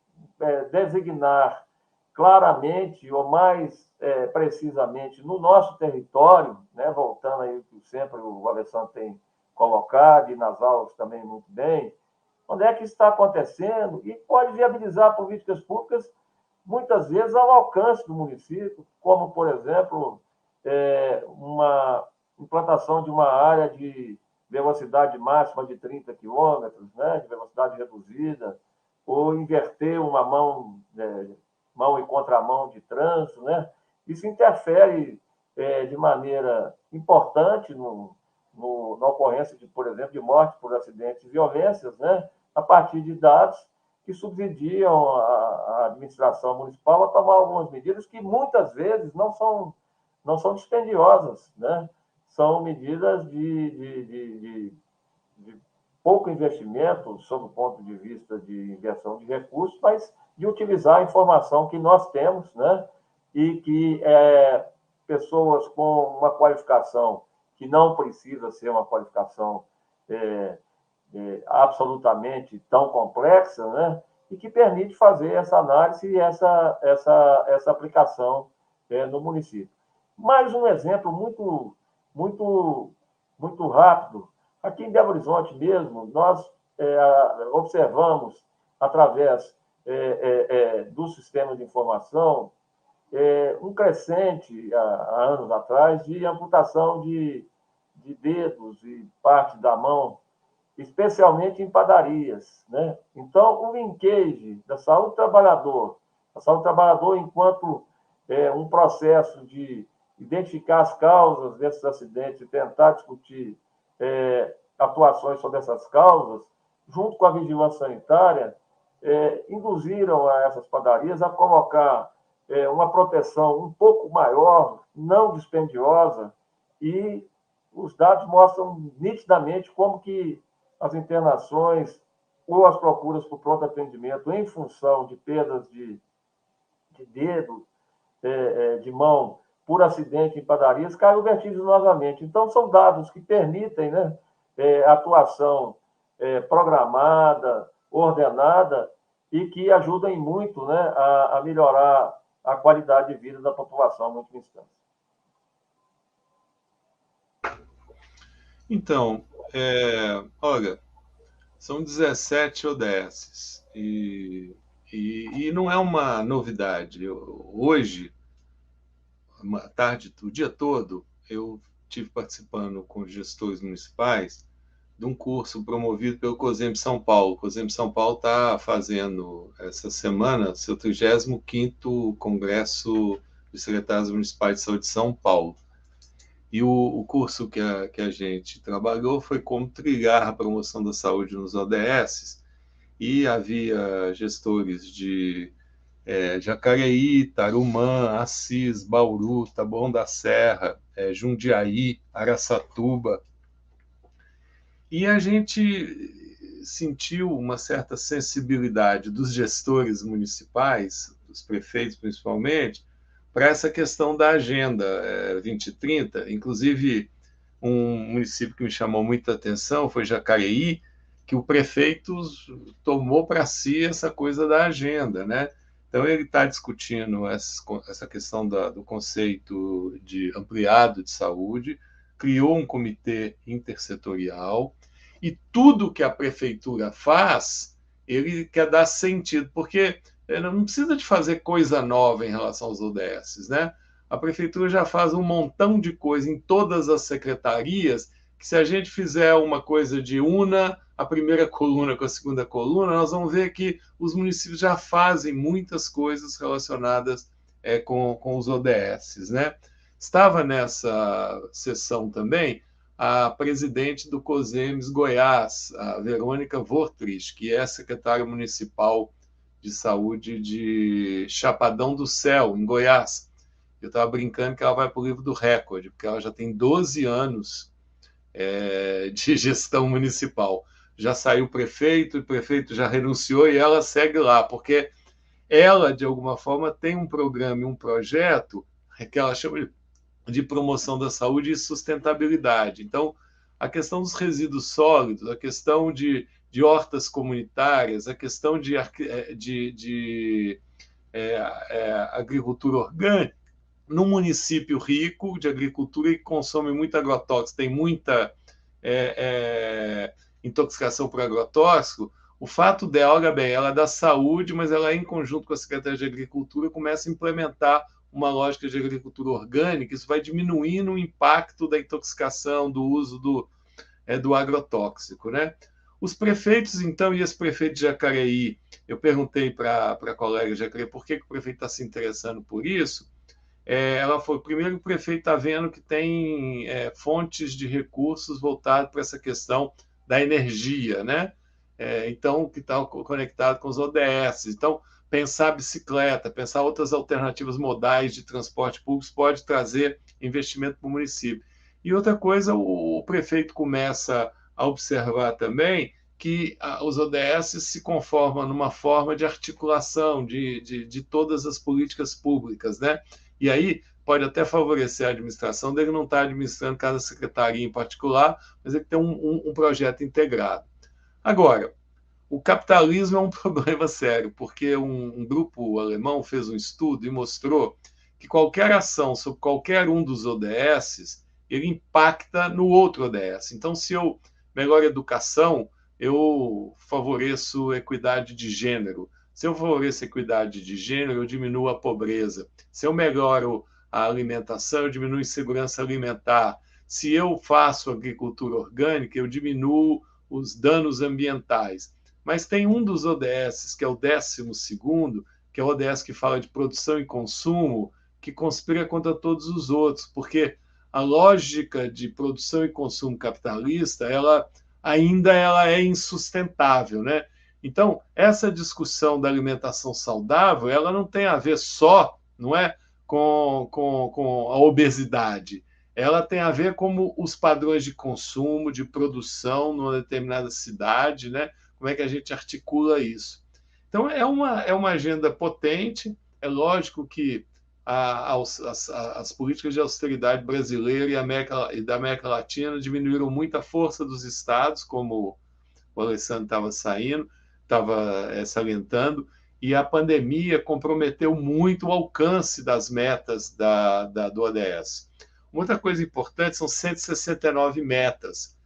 designar claramente ou mais precisamente no nosso território, né, voltando aí que sempre o Alessandro tem colocado e nas aulas também muito bem, onde é que está acontecendo e pode viabilizar políticas públicas muitas vezes ao alcance do município, como, por exemplo, uma implantação de uma área de velocidade máxima de 30 quilômetros, né, de velocidade reduzida, ou inverter uma mão e contramão de trânsito, né? Isso interfere de maneira importante na ocorrência, por exemplo, de morte por acidentes e violências, né? A partir de dados que subsidiam a administração municipal a tomar algumas medidas que muitas vezes não são dispendiosas, né? São medidas de pouco investimento, sob o ponto de vista de injeção de recursos, mas de utilizar a informação que nós temos, né? E que pessoas com uma qualificação que não precisa ser uma qualificação absolutamente tão complexa, né? E que permite fazer essa análise e essa aplicação no município. Mais um exemplo muito rápido. Aqui em Belo Horizonte mesmo, nós observamos, através do sistema de informação, um crescente, há anos atrás, de amputação de dedos e parte da mão, especialmente em padarias, né? Então, o linkage da saúde do trabalhador, a saúde do trabalhador enquanto um processo de identificar as causas desses acidentes e tentar discutir atuações sobre essas causas, junto com a vigilância sanitária, induziram a essas padarias a colocar uma proteção um pouco maior, não dispendiosa, e os dados mostram nitidamente como que as internações ou as procuras por pronto atendimento em função de perdas de dedo, de mão, por acidente em padarias, caiu vertiginosamente. Então, são dados que permitem, né, atuação programada, ordenada, e que ajudam muito, né, a melhorar a qualidade de vida da população, em última instância. Então, olha, são 17 ODSs e não é uma novidade. Hoje, uma tarde, o dia todo, eu tive participando com gestores municipais de um curso promovido pelo COSEMP São Paulo. O COSEMP São Paulo está fazendo, essa semana, seu 35º Congresso de Secretários Municipais de Saúde de São Paulo. E o curso que a gente trabalhou foi como trilhar a promoção da saúde nos ODS, e havia gestores de Jacareí, Tarumã, Assis, Bauru, Taboão da Serra, Jundiaí, Araçatuba. E a gente sentiu uma certa sensibilidade dos gestores municipais, dos prefeitos principalmente, para essa questão da Agenda 2030. Inclusive, um município que me chamou muita atenção foi Jacareí, que o prefeito tomou para si essa coisa da agenda, né? Então, ele está discutindo essa questão do conceito de ampliado de saúde, criou um comitê intersetorial, e tudo que a prefeitura faz, ele quer dar sentido, porque não precisa de fazer coisa nova em relação aos ODS, né? A prefeitura já faz um montão de coisa em todas as secretarias, que se a gente fizer uma coisa de una a primeira coluna com a segunda coluna, nós vamos ver que os municípios já fazem muitas coisas relacionadas com os ODS, né? Estava nessa sessão também a presidente do COSEMES Goiás, a Verônica Vortrich, que é secretária municipal de saúde de Chapadão do Céu, em Goiás. Eu estava brincando que ela vai para o livro do recorde, porque ela já tem 12 anos de gestão municipal. Já saiu o prefeito já renunciou e ela segue lá, porque ela, de alguma forma, tem um programa e um projeto que ela chama de promoção da saúde e sustentabilidade. Então, a questão dos resíduos sólidos, a questão de hortas comunitárias, a questão de agricultura orgânica, num município rico de agricultura e que consome muito agrotóxico, tem muita intoxicação por agrotóxico, o fato dela, olha bem, ela é da saúde, mas ela, em conjunto com a Secretaria de Agricultura, começa a implementar uma lógica de agricultura orgânica. Isso vai diminuindo o impacto da intoxicação, do uso do agrotóxico, né? Os prefeitos, então, e esse prefeito de Jacareí, eu perguntei para a colega de Jacareí por que o prefeito está se interessando por isso. Ela foi, primeiro, o prefeito está vendo que tem fontes de recursos voltados para essa questão da energia, né? Então, que está conectado com os ODS. Então, pensar bicicleta, pensar outras alternativas modais de transporte público pode trazer investimento para o município. E outra coisa, o prefeito começa a observar também que os ODS se conformam numa forma de articulação de todas as políticas públicas, né? E aí pode até favorecer a administração dele não estar administrando cada secretaria em particular, mas ele tem um projeto integrado. Agora, o capitalismo é um problema sério, porque um grupo alemão fez um estudo e mostrou que qualquer ação sobre qualquer um dos ODS, ele impacta no outro ODS. Então, se eu melhoro a educação, eu favoreço equidade de gênero. Se eu favoreço equidade de gênero, eu diminuo a pobreza. Se eu melhoro a alimentação, eu diminuo a insegurança alimentar. Se eu faço agricultura orgânica, eu diminuo os danos ambientais. Mas tem um dos ODS, que é o 12º, que é o ODS que fala de produção e consumo, que conspira contra todos os outros, porque a lógica de produção e consumo capitalista, ela é insustentável, né? Então, essa discussão da alimentação saudável, ela não tem a ver só, não é, com a obesidade. Ela tem a ver com os padrões de consumo, de produção numa determinada cidade, né? Como é que a gente articula isso? Então, é uma agenda potente. É lógico que as políticas de austeridade brasileira e da América Latina diminuíram muito a força dos estados, como o Alessandro estava salientando, e a pandemia comprometeu muito o alcance das metas do ODS. Uma outra coisa importante são 169 metas.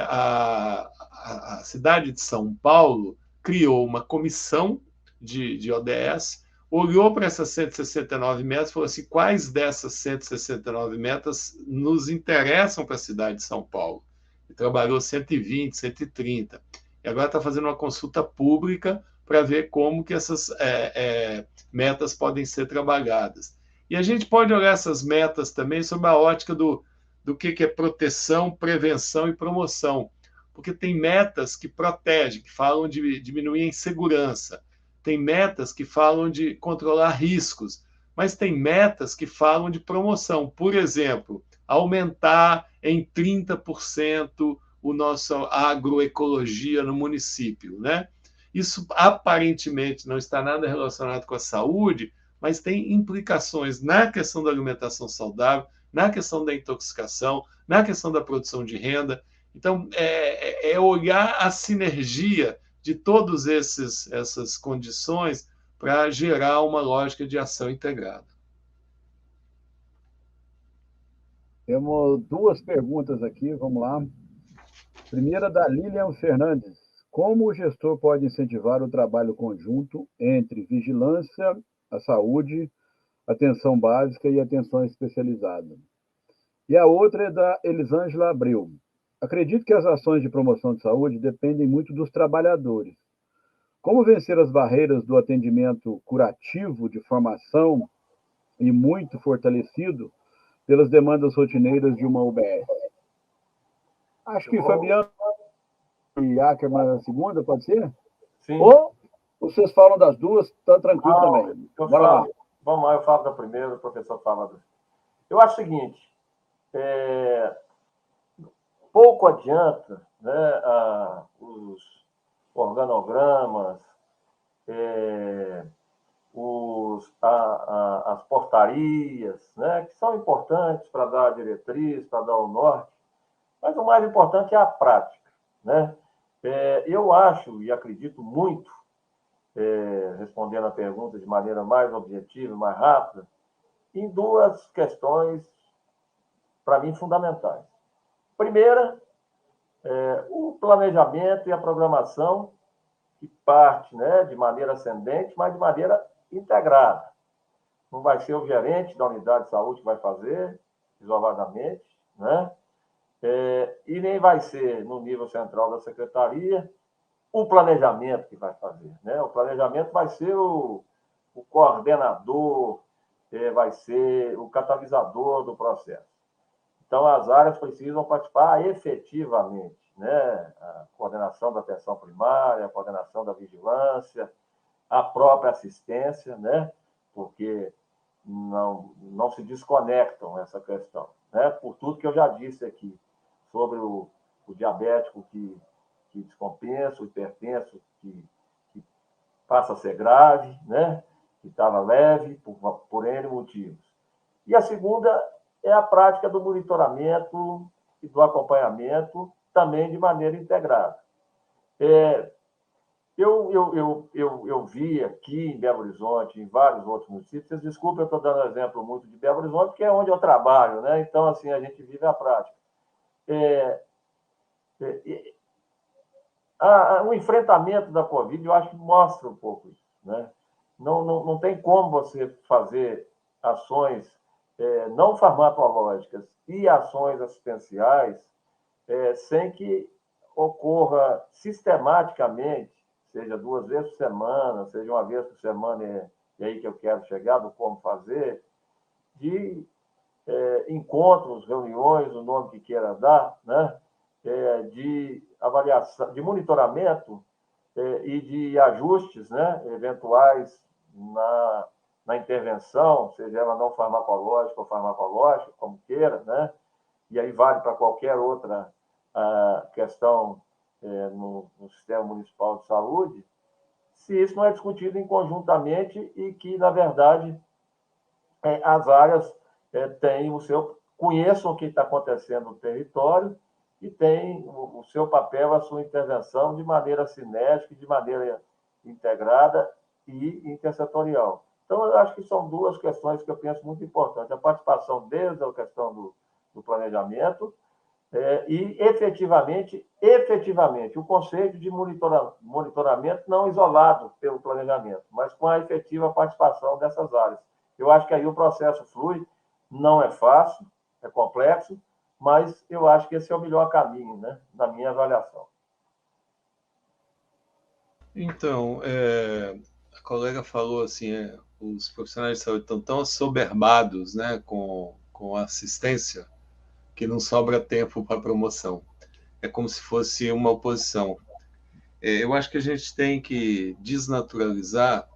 A cidade de São Paulo criou uma comissão de ODS, olhou para essas 169 metas e falou assim, quais dessas 169 metas nos interessam para a cidade de São Paulo? E trabalhou 120, 130. E agora está fazendo uma consulta pública para ver como que essas metas podem ser trabalhadas. E a gente pode olhar essas metas também sob a ótica do que é proteção, prevenção e promoção. Porque tem metas que protegem, que falam de diminuir a insegurança. Tem metas que falam de controlar riscos, mas tem metas que falam de promoção. Por exemplo, aumentar em 30% o nosso agroecologia no município, né? Isso aparentemente não está nada relacionado com a saúde, mas tem implicações na questão da alimentação saudável, na questão da intoxicação, na questão da produção de renda. Então, é olhar a sinergia de todas essas condições para gerar uma lógica de ação integrada. Temos duas perguntas aqui, vamos lá. Primeira da Lilian Fernandes. Como o gestor pode incentivar o trabalho conjunto entre vigilância, a saúde, atenção básica e atenção especializada? E a outra é da Elisângela Abreu. Acredito que as ações de promoção de saúde dependem muito dos trabalhadores. Como vencer as barreiras do atendimento curativo de formação e muito fortalecido pelas demandas rotineiras de uma UBS? Acho que Fabiano e Ackerman na segunda, pode ser? Sim. Ou vocês falam das duas, tá tranquilo também. Bora lá. Vamos lá, eu falo da primeira, o professor fala da... Eu acho o seguinte, pouco adianta, né, os organogramas, as portarias, né, que são importantes para dar a diretriz, para dar o norte, mas o mais importante é a prática, né? Eu acho e acredito muito, respondendo a pergunta de maneira mais objetiva, mais rápida, em duas questões, para mim, fundamentais. Primeira, o planejamento e a programação, que parte, né, de maneira ascendente, mas de maneira integrada. Não vai ser o gerente da unidade de saúde que vai fazer, isoladamente, né? E nem vai ser, no nível central da secretaria, o planejamento que vai fazer, né? O planejamento vai ser o coordenador, vai ser o catalisador do processo. Então, as áreas precisam participar efetivamente, né? A coordenação da atenção primária, a coordenação da vigilância, a própria assistência, né? Porque não se desconectam essa questão, né? Por tudo que eu já disse aqui sobre o diabético que descompensa, o hipertenso que passa a ser grave, né? Que estava leve por N motivos. E a segunda é a prática do monitoramento e do acompanhamento também de maneira integrada. Eu vi aqui em Belo Horizonte, em vários outros municípios, desculpa, eu estou dando exemplo muito de Belo Horizonte, que é onde eu trabalho, né? Então, assim, a gente vive a prática. O enfrentamento da Covid, eu acho que mostra um pouco isso, né? Não tem como você fazer ações não farmacológicas e ações assistenciais sem que ocorra sistematicamente, seja 2 vezes por semana, seja 1 vez por semana, e aí que eu quero chegar do como fazer, de encontros, reuniões, o nome que queira dar, né? De avaliação, de monitoramento e de ajustes, né? Eventuais na intervenção, seja ela não farmacológica ou farmacológica, como queira, né? E aí vale para qualquer outra questão no Sistema Municipal de Saúde, se isso não é discutido conjuntamente e que, na verdade, as áreas têm conheçam o que está acontecendo no território e têm o seu papel, a sua intervenção de maneira cinética, de maneira integrada e intersetorial. Então, eu acho que são duas questões que eu penso muito importantes. A participação desde a questão do planejamento E efetivamente, o conceito de monitoramento não isolado pelo planejamento, mas com a efetiva participação dessas áreas. Eu acho que aí o processo flui, não é fácil, é complexo, mas eu acho que esse é o melhor caminho, né, na minha avaliação. Então, a colega falou assim, os profissionais de saúde estão tão assoberbados, né, com a assistência, que não sobra tempo para promoção. É como se fosse uma oposição. Eu acho que a gente tem que desnaturalizar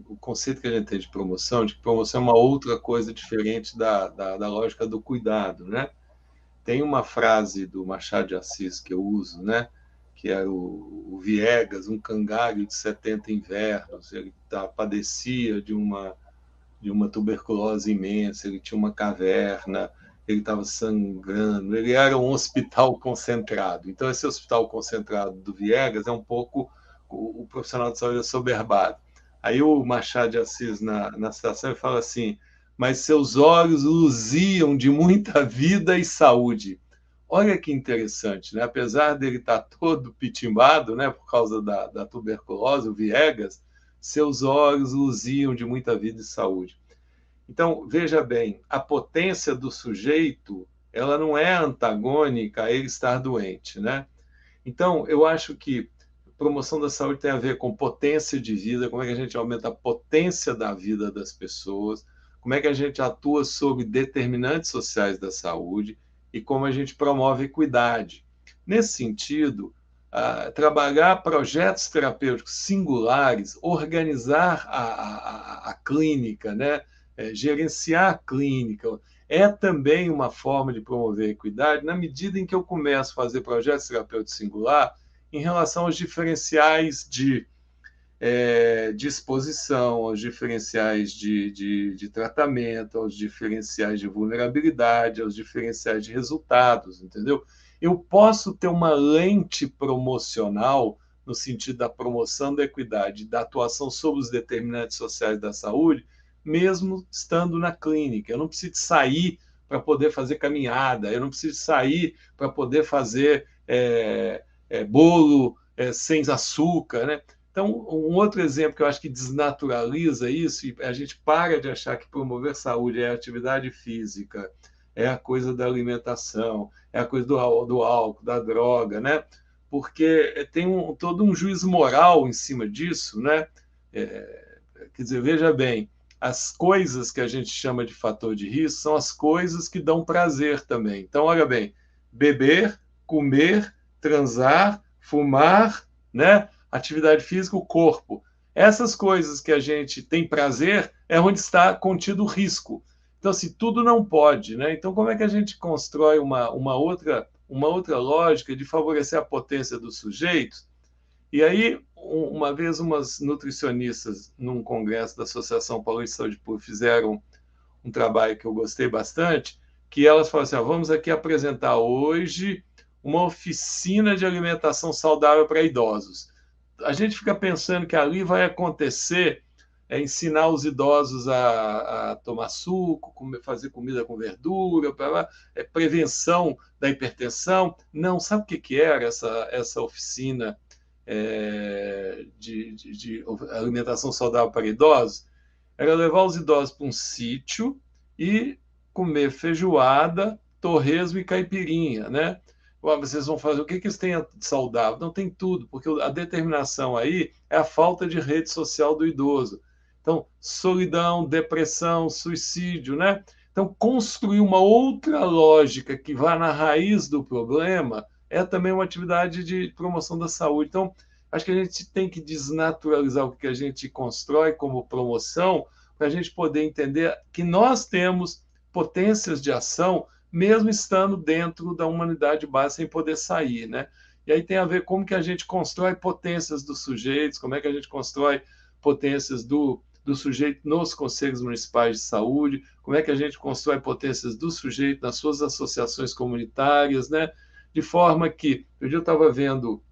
o conceito que a gente tem de promoção, de que promoção é uma outra coisa diferente da lógica do cuidado, né? Tem uma frase do Machado de Assis que eu uso, né? Que era o Viegas, um cangalho de 70 invernos. Ele padecia de uma tuberculose imensa, ele tinha uma caverna, ele estava sangrando, ele era um hospital concentrado. Então, esse hospital concentrado do Viegas é um pouco o profissional de saúde assoberbado. Aí o Machado de Assis, na citação, ele fala assim, mas seus olhos luziam de muita vida e saúde. Olha que interessante, né? Apesar dele estar todo pitimbado, né, por causa da tuberculose, o Viegas, seus olhos luziam de muita vida e saúde. Então, veja bem, a potência do sujeito, ela não é antagônica a ele estar doente, né? Então, eu acho que promoção da saúde tem a ver com potência de vida, como é que a gente aumenta a potência da vida das pessoas, como é que a gente atua sobre determinantes sociais da saúde e como a gente promove equidade. Nesse sentido, trabalhar projetos terapêuticos singulares, organizar a clínica, né? Gerenciar a clínica, é também uma forma de promover a equidade, na medida em que eu começo a fazer projetos terapêuticos singular em relação aos diferenciais de exposição, aos diferenciais de tratamento, aos diferenciais de vulnerabilidade, aos diferenciais de resultados, entendeu? Eu posso ter uma lente promocional no sentido da promoção da equidade, da atuação sobre os determinantes sociais da saúde, mesmo estando na clínica. Eu não preciso sair para poder fazer caminhada, eu não preciso sair para poder fazer bolo sem açúcar, né? Então, um outro exemplo que eu acho que desnaturaliza isso, e a gente para de achar que promover saúde é atividade física, é a coisa da alimentação, é a coisa do álcool, da droga, né? Porque tem todo um juízo moral em cima disso, né? Quer dizer, veja bem, as coisas que a gente chama de fator de risco são as coisas que dão prazer também. Então, olha bem, beber, comer, transar, fumar, né? Atividade física, o corpo. Essas coisas que a gente tem prazer é onde está contido o risco. Então, se tudo não pode, né? Então, como é que a gente constrói uma outra lógica de favorecer a potência dos sujeitos? E aí, uma vez, umas nutricionistas, num congresso da Associação Paulista de Saúde Pública, fizeram um trabalho que eu gostei bastante, que elas falaram assim, vamos aqui apresentar hoje uma oficina de alimentação saudável para idosos. A gente fica pensando que ali vai acontecer ensinar os idosos a tomar suco, fazer comida com verdura, prevenção da hipertensão. Não, sabe o que era essa oficina de alimentação saudável para idosos? Era levar os idosos para um sítio e comer feijoada, torresmo e caipirinha, né? Vocês vão fazer o que eles têm de saudável? Não, tem tudo, porque a determinação aí é a falta de rede social do idoso. Então, solidão, depressão, suicídio, né? Então, construir uma outra lógica que vá na raiz do problema é também uma atividade de promoção da saúde. Então, acho que a gente tem que desnaturalizar o que a gente constrói como promoção para a gente poder entender que nós temos potências de ação mesmo estando dentro da humanidade básica sem poder sair, né? E aí tem a ver como que a gente constrói potências dos sujeitos, como é que a gente constrói potências do sujeito nos conselhos municipais de saúde, como é que a gente constrói potências do sujeito nas suas associações comunitárias, né? De forma que, eu estava vendo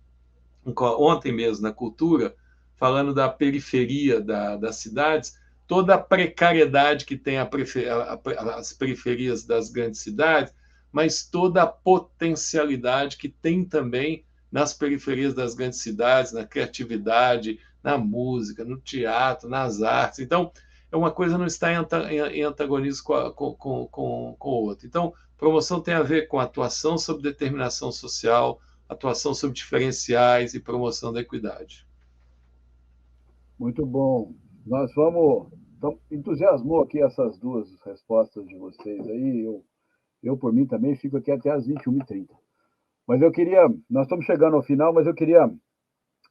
ontem mesmo na Cultura, falando da periferia das cidades, toda a precariedade que tem as periferias das grandes cidades, mas toda a potencialidade que tem também nas periferias das grandes cidades, na criatividade, na música, no teatro, nas artes. Então, é uma coisa não está em antagonismo com o outro. Então, promoção tem a ver com atuação sobre determinação social, atuação sobre diferenciais e promoção da equidade. Muito bom. Nós vamos. Então, entusiasmou aqui essas duas respostas de vocês aí. Eu, por mim, também fico aqui até às 21h30. Mas eu queria. Nós estamos chegando ao final, mas eu queria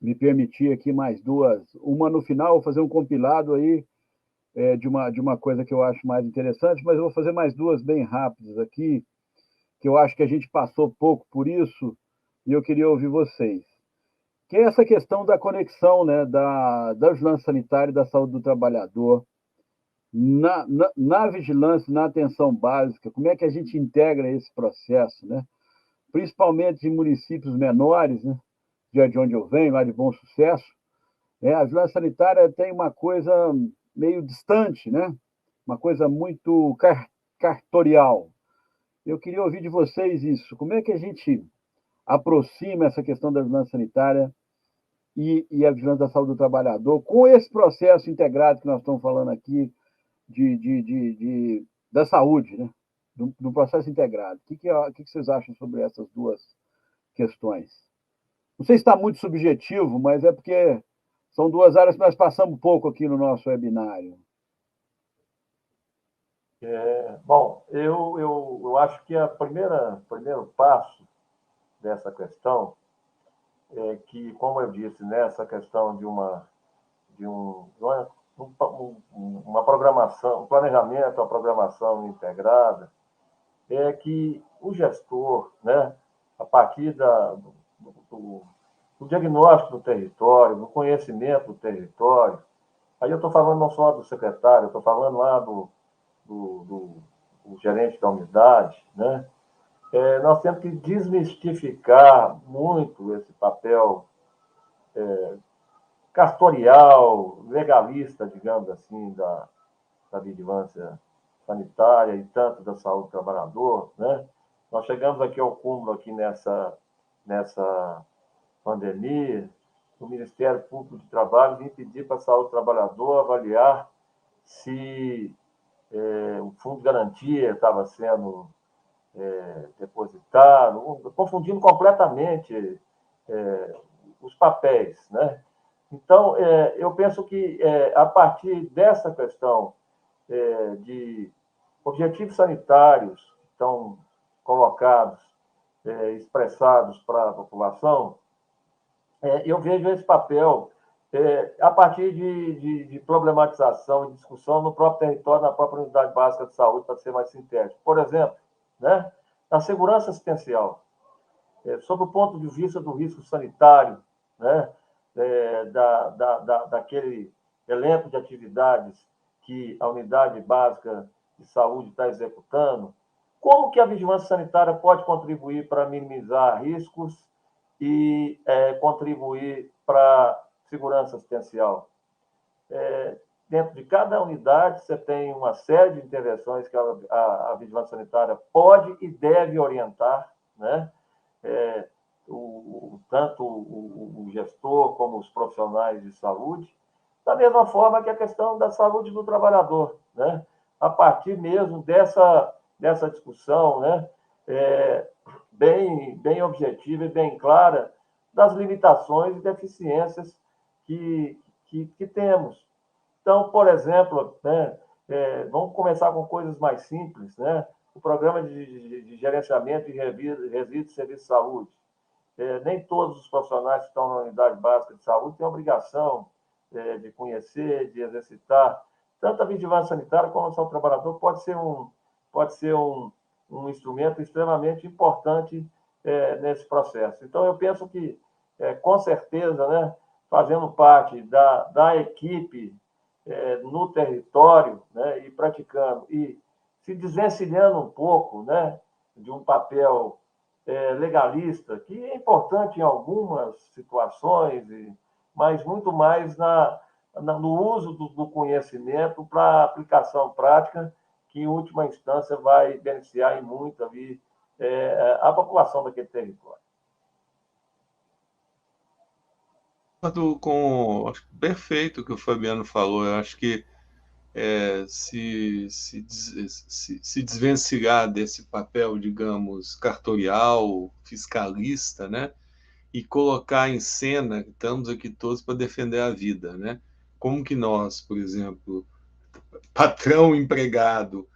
me permitir aqui mais duas. Uma no final, vou fazer um compilado aí de uma coisa que eu acho mais interessante, mas eu vou fazer mais duas bem rápidas aqui, que eu acho que a gente passou pouco por isso, e eu queria ouvir vocês. Que é essa questão da conexão, né, da vigilância sanitária e da saúde do trabalhador na vigilância, na atenção básica, como é que a gente integra esse processo, né? Principalmente em municípios menores, né, de onde eu venho, lá de Bom Sucesso, a vigilância sanitária tem uma coisa meio distante, né? Uma coisa muito cartorial. Eu queria ouvir de vocês isso. Como é que a gente aproxima essa questão da vigilância sanitária e a vigilância da saúde do trabalhador com esse processo integrado que nós estamos falando aqui da saúde, né? Do processo integrado? O que vocês acham sobre essas duas questões? Não sei se está muito subjetivo, mas é porque são duas áreas que nós passamos pouco aqui no nosso webinário. Bom, eu acho que o primeiro passo dessa questão é que, como eu disse, né, essa questão de uma programação, um planejamento, uma programação integrada, é que o gestor, né, a partir do diagnóstico do território, do conhecimento do território, aí eu estou falando não só do secretário, eu estou falando lá do gerente da unidade, né? Nós temos que desmistificar muito esse papel castorial, legalista, digamos assim, da vigilância sanitária e tanto da saúde do trabalhador, né? Nós chegamos aqui ao cúmulo aqui nessa pandemia, o Ministério Público de Trabalho vem pedir para a saúde do trabalhador avaliar se o fundo de garantia estava sendo depositado, confundindo completamente os papéis, né? Então, eu penso que, a partir dessa questão de objetivos sanitários que estão colocados, expressados para a população, eu vejo esse papel a partir de problematização e discussão no próprio território, na própria unidade básica de saúde, para ser mais sintético. Por exemplo, né, na segurança assistencial, sob o ponto de vista do risco sanitário, né, daquele elenco de atividades que a unidade básica de saúde está executando, como que a vigilância sanitária pode contribuir para minimizar riscos e contribuir para a segurança assistencial? Dentro de cada unidade, você tem uma série de intervenções que a vigilância sanitária pode e deve orientar, né? Tanto o gestor como os profissionais de saúde, da mesma forma que a questão da saúde do trabalhador, né? A partir mesmo dessa discussão, né? Bem objetiva e bem clara das limitações e deficiências que temos. Então, por exemplo, né, vamos começar com coisas mais simples, né? O programa de gerenciamento e resíduos de serviço de saúde. Nem todos os profissionais que estão na unidade básica de saúde têm a obrigação de conhecer, de exercitar. Tanto a vigilância sanitária como a saúde do trabalhador pode ser um instrumento extremamente importante nesse processo. Então, eu penso que, com certeza, né, fazendo parte da equipe no território, né, e praticando, e se desvencilhando um pouco, né, de um papel legalista, que é importante em algumas situações, mas muito mais no uso do conhecimento para aplicação prática, que, em última instância, vai beneficiar em muito ali a população daquele território. Acho perfeito o que o Fabiano falou. Eu acho que se desvencilhar desse papel, digamos, cartorial, fiscalista, né? E colocar em cena, estamos aqui todos para defender a vida, né? Como que nós, por exemplo, patrão, empregado,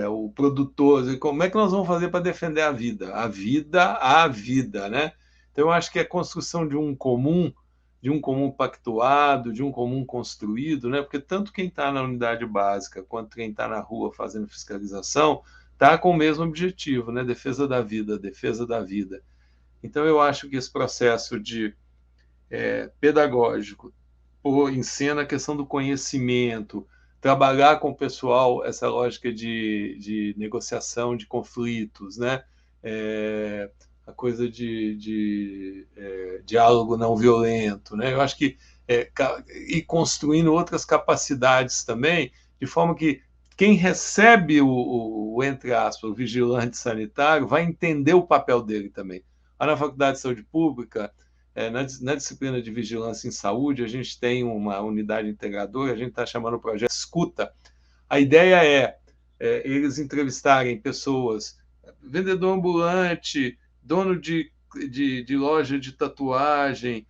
o produtor, como é que nós vamos fazer para defender a vida? A vida, né? Então, eu acho que a construção de um comum pactuado, de um comum construído, né? Porque tanto quem está na unidade básica quanto quem está na rua fazendo fiscalização está com o mesmo objetivo, né? Defesa da vida, defesa da vida. Então, eu acho que esse processo de pedagógico pôr em cena a questão do conhecimento, trabalhar com o pessoal essa lógica de negociação de conflitos, né? A coisa de diálogo não violento, né? Eu acho que ir construindo outras capacidades também, de forma que quem recebe entre aspas, o vigilante sanitário vai entender o papel dele também. Lá na Faculdade de Saúde Pública, na disciplina de vigilância em saúde, a gente tem uma unidade integradora, a gente está chamando o projeto Escuta. A ideia eles entrevistarem pessoas, vendedor ambulante, dono de loja de tatuagem,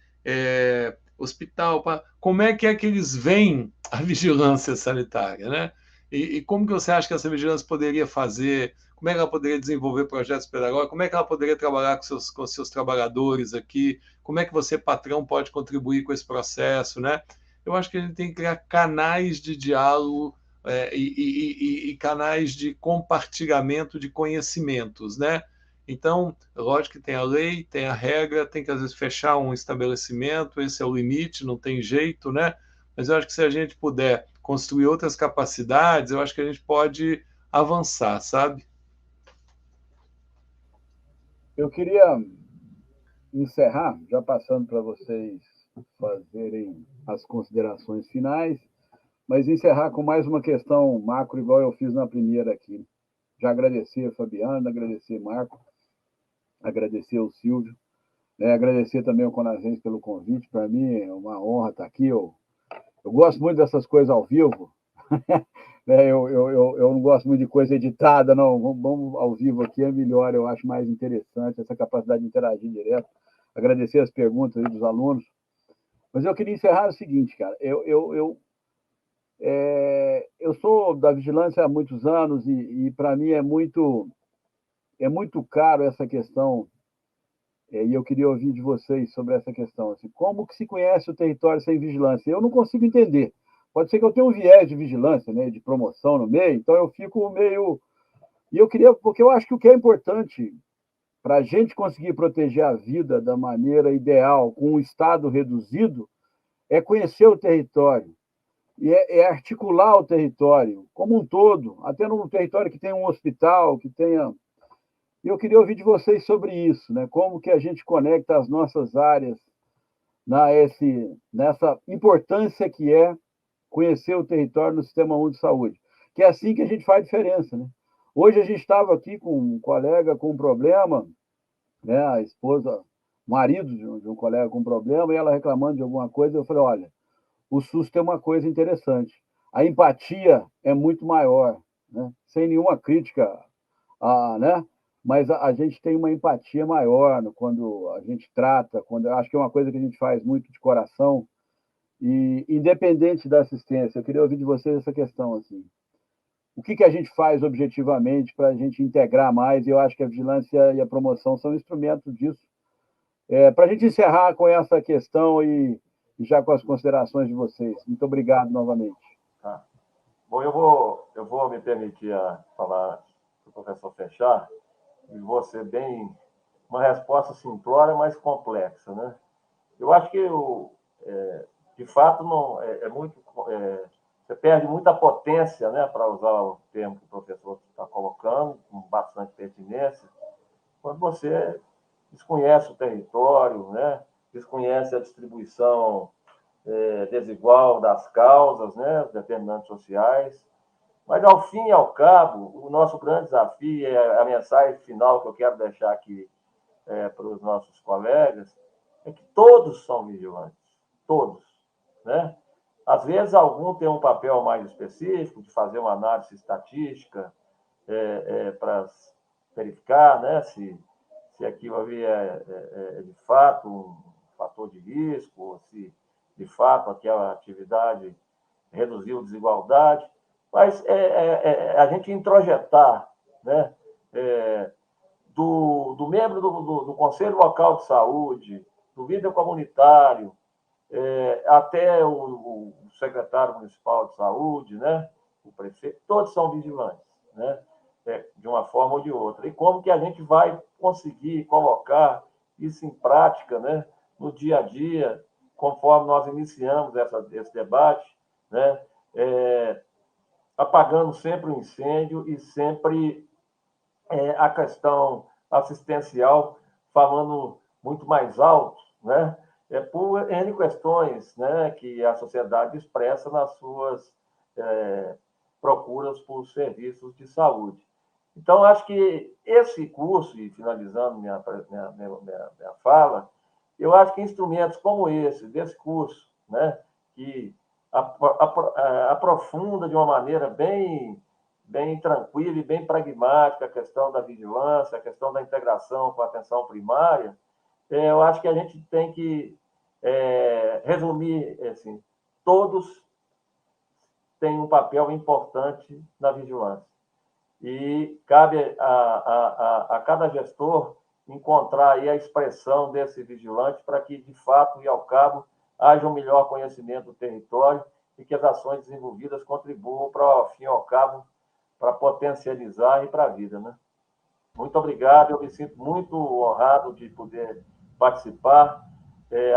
hospital, como é que eles veem a vigilância sanitária, né? E como que você acha que essa vigilância poderia fazer? Como é que ela poderia desenvolver projetos pedagógicos? Como é que ela poderia trabalhar com seus trabalhadores aqui? Como é que você, patrão, pode contribuir com esse processo, né? Eu acho que a gente tem que criar canais de diálogo e canais de compartilhamento de conhecimentos, né? Então, lógico que tem a lei, tem a regra, tem que às vezes fechar um estabelecimento, esse é o limite, não tem jeito, né? Mas eu acho que se a gente puder construir outras capacidades, eu acho que a gente pode avançar, sabe? Eu queria encerrar, já passando para vocês fazerem as considerações finais, mas encerrar com mais uma questão macro, igual eu fiz na primeira aqui. Já agradecer a Fabiana, agradecer Marco, agradecer ao Silvio, né? Agradecer também ao Conazense pelo convite. Para mim é uma honra estar aqui. Eu gosto muito dessas coisas ao vivo. Eu não gosto muito de coisa editada, não. Vamos ao vivo aqui, é melhor, eu acho mais interessante essa capacidade de interagir direto. Agradecer as perguntas aí dos alunos. Mas eu queria encerrar o seguinte, cara. Eu sou da vigilância há muitos anos e para mim é muito caro essa questão, e eu queria ouvir de vocês sobre essa questão. Assim, como que se conhece o território sem vigilância? Eu não consigo entender. Pode ser que eu tenha um viés de vigilância, né, de promoção no meio, então eu fico meio... E eu queria, porque eu acho que o que é importante para a gente conseguir proteger a vida da maneira ideal, com um estado reduzido, é conhecer o território. E é articular o território como um todo, até num território que tenha um hospital, que tenha... E eu queria ouvir de vocês sobre isso, né? Como que a gente conecta as nossas áreas nessa importância que é conhecer o território no Sistema Único de Saúde. Que é assim que a gente faz diferença, né? Hoje a gente estava aqui com um colega com um problema, né? A esposa, marido de um colega com um problema, e ela reclamando de alguma coisa, eu falei, olha, o SUS tem uma coisa interessante. A empatia é muito maior, né? Sem nenhuma crítica, né? Mas a gente tem uma empatia maior quando a gente trata, quando eu acho que é uma coisa que a gente faz muito de coração, e independente da assistência. Eu queria ouvir de vocês essa questão, assim. O que a gente faz objetivamente para a gente integrar mais? E eu acho que a vigilância e a promoção são instrumentos disso. Para a gente encerrar com essa questão e já com as considerações de vocês. Muito obrigado novamente. Tá. Bom, eu vou me permitir falar para o professor fechar, e vou ser bem... Uma resposta simplória, mas complexa, né? Eu acho que, de fato, não muito... você perde muita potência, né, para usar o termo que o professor está colocando, com bastante pertinência, quando você desconhece o território, né, desconhece a distribuição desigual das causas, né, os determinantes sociais. Mas, ao fim e ao cabo, o nosso grande desafio, a mensagem final que eu quero deixar aqui para os nossos colegas, é que todos são vigilantes, todos, né? Às vezes, algum tem um papel mais específico, de fazer uma análise estatística para verificar, né, se aquilo ali é de fato um fator de risco, ou se de fato aquela atividade reduziu desigualdade, mas a gente introjetar, né, do membro do Conselho Local de Saúde, do líder comunitário, até o secretário municipal de saúde, né, o prefeito, todos são vigilantes, né, de uma forma ou de outra. E como que a gente vai conseguir colocar isso em prática, né, no dia a dia, conforme nós iniciamos esse debate, né, apagando sempre o incêndio e sempre a questão assistencial falando muito mais alto, né? Por N questões, né, que a sociedade expressa nas suas procuras por serviços de saúde. Então, acho que esse curso, e finalizando minha fala, eu acho que instrumentos como desse curso, né, que aprofunda de uma maneira bem tranquila e bem pragmática a questão da vigilância, a questão da integração com a atenção primária, eu acho que a gente tem que resumir, assim, todos têm um papel importante na vigilância. E cabe a cada gestor encontrar aí a expressão desse vigilante para que, de fato e ao cabo, haja um melhor conhecimento do território e que as ações desenvolvidas contribuam para, ao fim e ao cabo, para potencializar e para a vida, né? Muito obrigado, eu me sinto muito honrado de poder participar,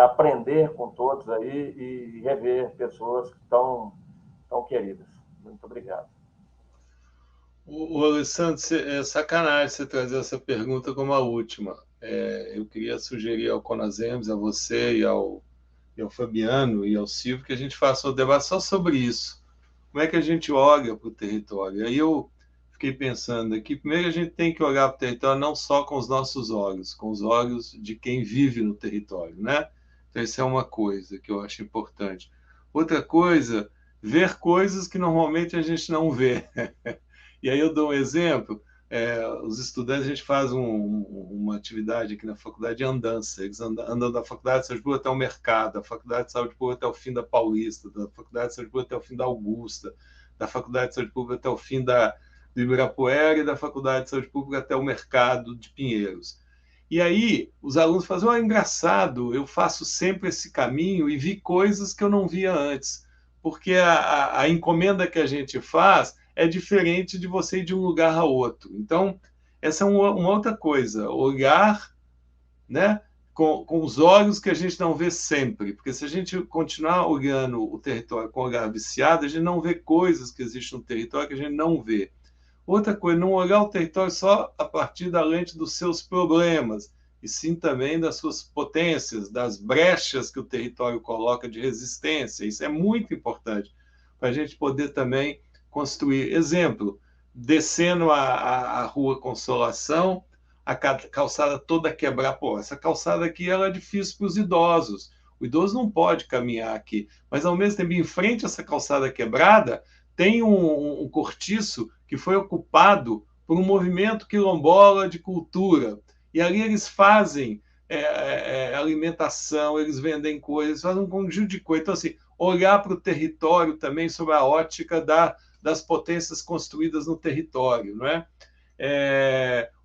aprender com todos aí e rever pessoas que tão queridas. Muito obrigado. O Alessandro, é sacanagem você trazer essa pergunta como a última. Eu queria sugerir ao Conasems, a você e ao Fabiano e ao Silvio que a gente faça um debate só sobre isso. Como é que a gente olha para o território? Aí eu fiquei pensando aqui, primeiro a gente tem que olhar para o território não só com os nossos olhos, com os olhos de quem vive no território, né? Então, isso é uma coisa que eu acho importante. Outra coisa, ver coisas que normalmente a gente não vê. E aí eu dou um exemplo, os estudantes, a gente faz uma atividade aqui na faculdade de andança, eles andam da faculdade de saúde pública até o mercado, da faculdade de saúde pública até o fim da Paulista, da faculdade de saúde pública até o fim da Augusta, da faculdade de saúde pública até o fim do Ibirapuera e da faculdade de saúde pública até o mercado de Pinheiros. E aí os alunos fazem, engraçado, eu faço sempre esse caminho e vi coisas que eu não via antes, porque a encomenda que a gente faz é diferente de você ir de um lugar a outro. Então, essa é uma outra coisa, olhar, né, com os olhos que a gente não vê sempre, porque se a gente continuar olhando o território com o olhar viciado, a gente não vê coisas que existem no território que a gente não vê. Outra coisa, não olhar o território só a partir da lente dos seus problemas, e sim também das suas potências, das brechas que o território coloca de resistência. Isso é muito importante para a gente poder também construir. Exemplo, descendo a Rua Consolação, a calçada toda quebrada. Pô, essa calçada aqui ela é difícil para os idosos. O idoso não pode caminhar aqui. Mas, ao mesmo tempo, em frente a essa calçada quebrada, tem um cortiço que foi ocupado por um movimento quilombola de cultura. E ali eles fazem alimentação, eles vendem coisas, fazem um conjunto de coisas. Então, assim, olhar para o território também sob a ótica das potências construídas no território, não é?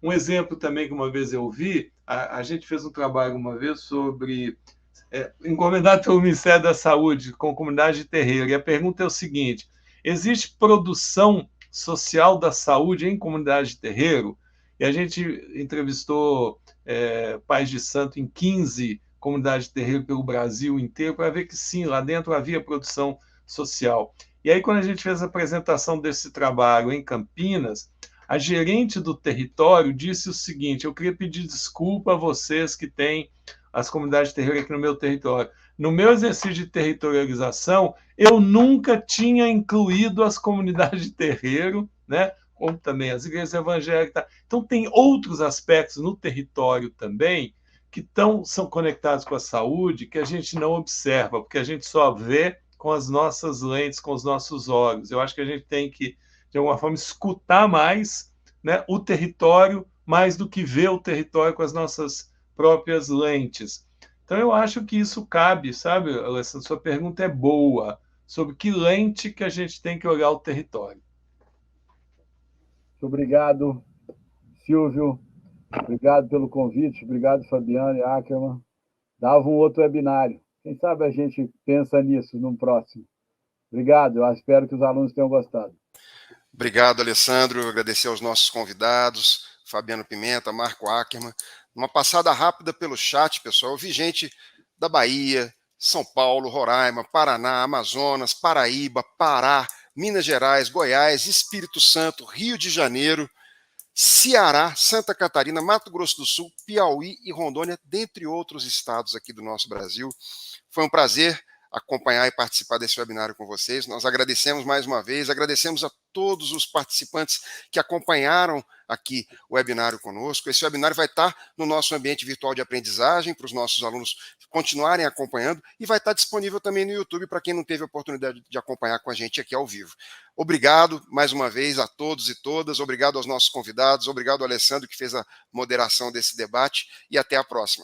Um exemplo também que uma vez eu vi, a gente fez um trabalho uma vez sobre encomendado pelo Ministério da Saúde com comunidade de terreiro, e a pergunta é o seguinte: existe produção social da saúde em comunidade de terreiro? E a gente entrevistou pais de santo em 15 comunidades de terreiro pelo Brasil inteiro para ver que sim, lá dentro havia produção social. E aí, quando a gente fez a apresentação desse trabalho em Campinas, a gerente do território disse o seguinte: eu queria pedir desculpa a vocês que têm as comunidades de terreiro aqui no meu território. no meu exercício de territorialização, eu nunca tinha incluído as comunidades de terreiro, né? Como também as igrejas evangélicas. Então, tem outros aspectos no território também que são conectados com a saúde que a gente não observa, porque a gente só vê com as nossas lentes, com os nossos olhos. Eu acho que a gente tem que, de alguma forma, escutar mais, né, o território, mais do que ver o território com as nossas próprias lentes. Então, eu acho que isso cabe, sabe, Alessandro? Sua pergunta é boa, sobre que lente que a gente tem que olhar o território. Muito obrigado, Silvio. Obrigado pelo convite. Obrigado, Fabiano e Ackerman. Dava um outro webinário. Quem sabe a gente pensa nisso num próximo. Obrigado. Eu espero que os alunos tenham gostado. Obrigado, Alessandro. Agradecer aos nossos convidados, Fabiano Pimenta, Marco Ackerman. Uma passada rápida pelo chat, pessoal. Eu vi gente da Bahia, São Paulo, Roraima, Paraná, Amazonas, Paraíba, Pará, Minas Gerais, Goiás, Espírito Santo, Rio de Janeiro, Ceará, Santa Catarina, Mato Grosso do Sul, Piauí e Rondônia, dentre outros estados aqui do nosso Brasil. Foi um prazer acompanhar e participar desse webinário com vocês. Nós agradecemos mais uma vez, agradecemos a todos os participantes que acompanharam aqui o webinário conosco. Esse webinário vai estar no nosso ambiente virtual de aprendizagem, para os nossos alunos continuarem acompanhando, e vai estar disponível também no YouTube para quem não teve a oportunidade de acompanhar com a gente aqui ao vivo. Obrigado mais uma vez a todos e todas, obrigado aos nossos convidados, obrigado ao Alessandro que fez a moderação desse debate, e até a próxima.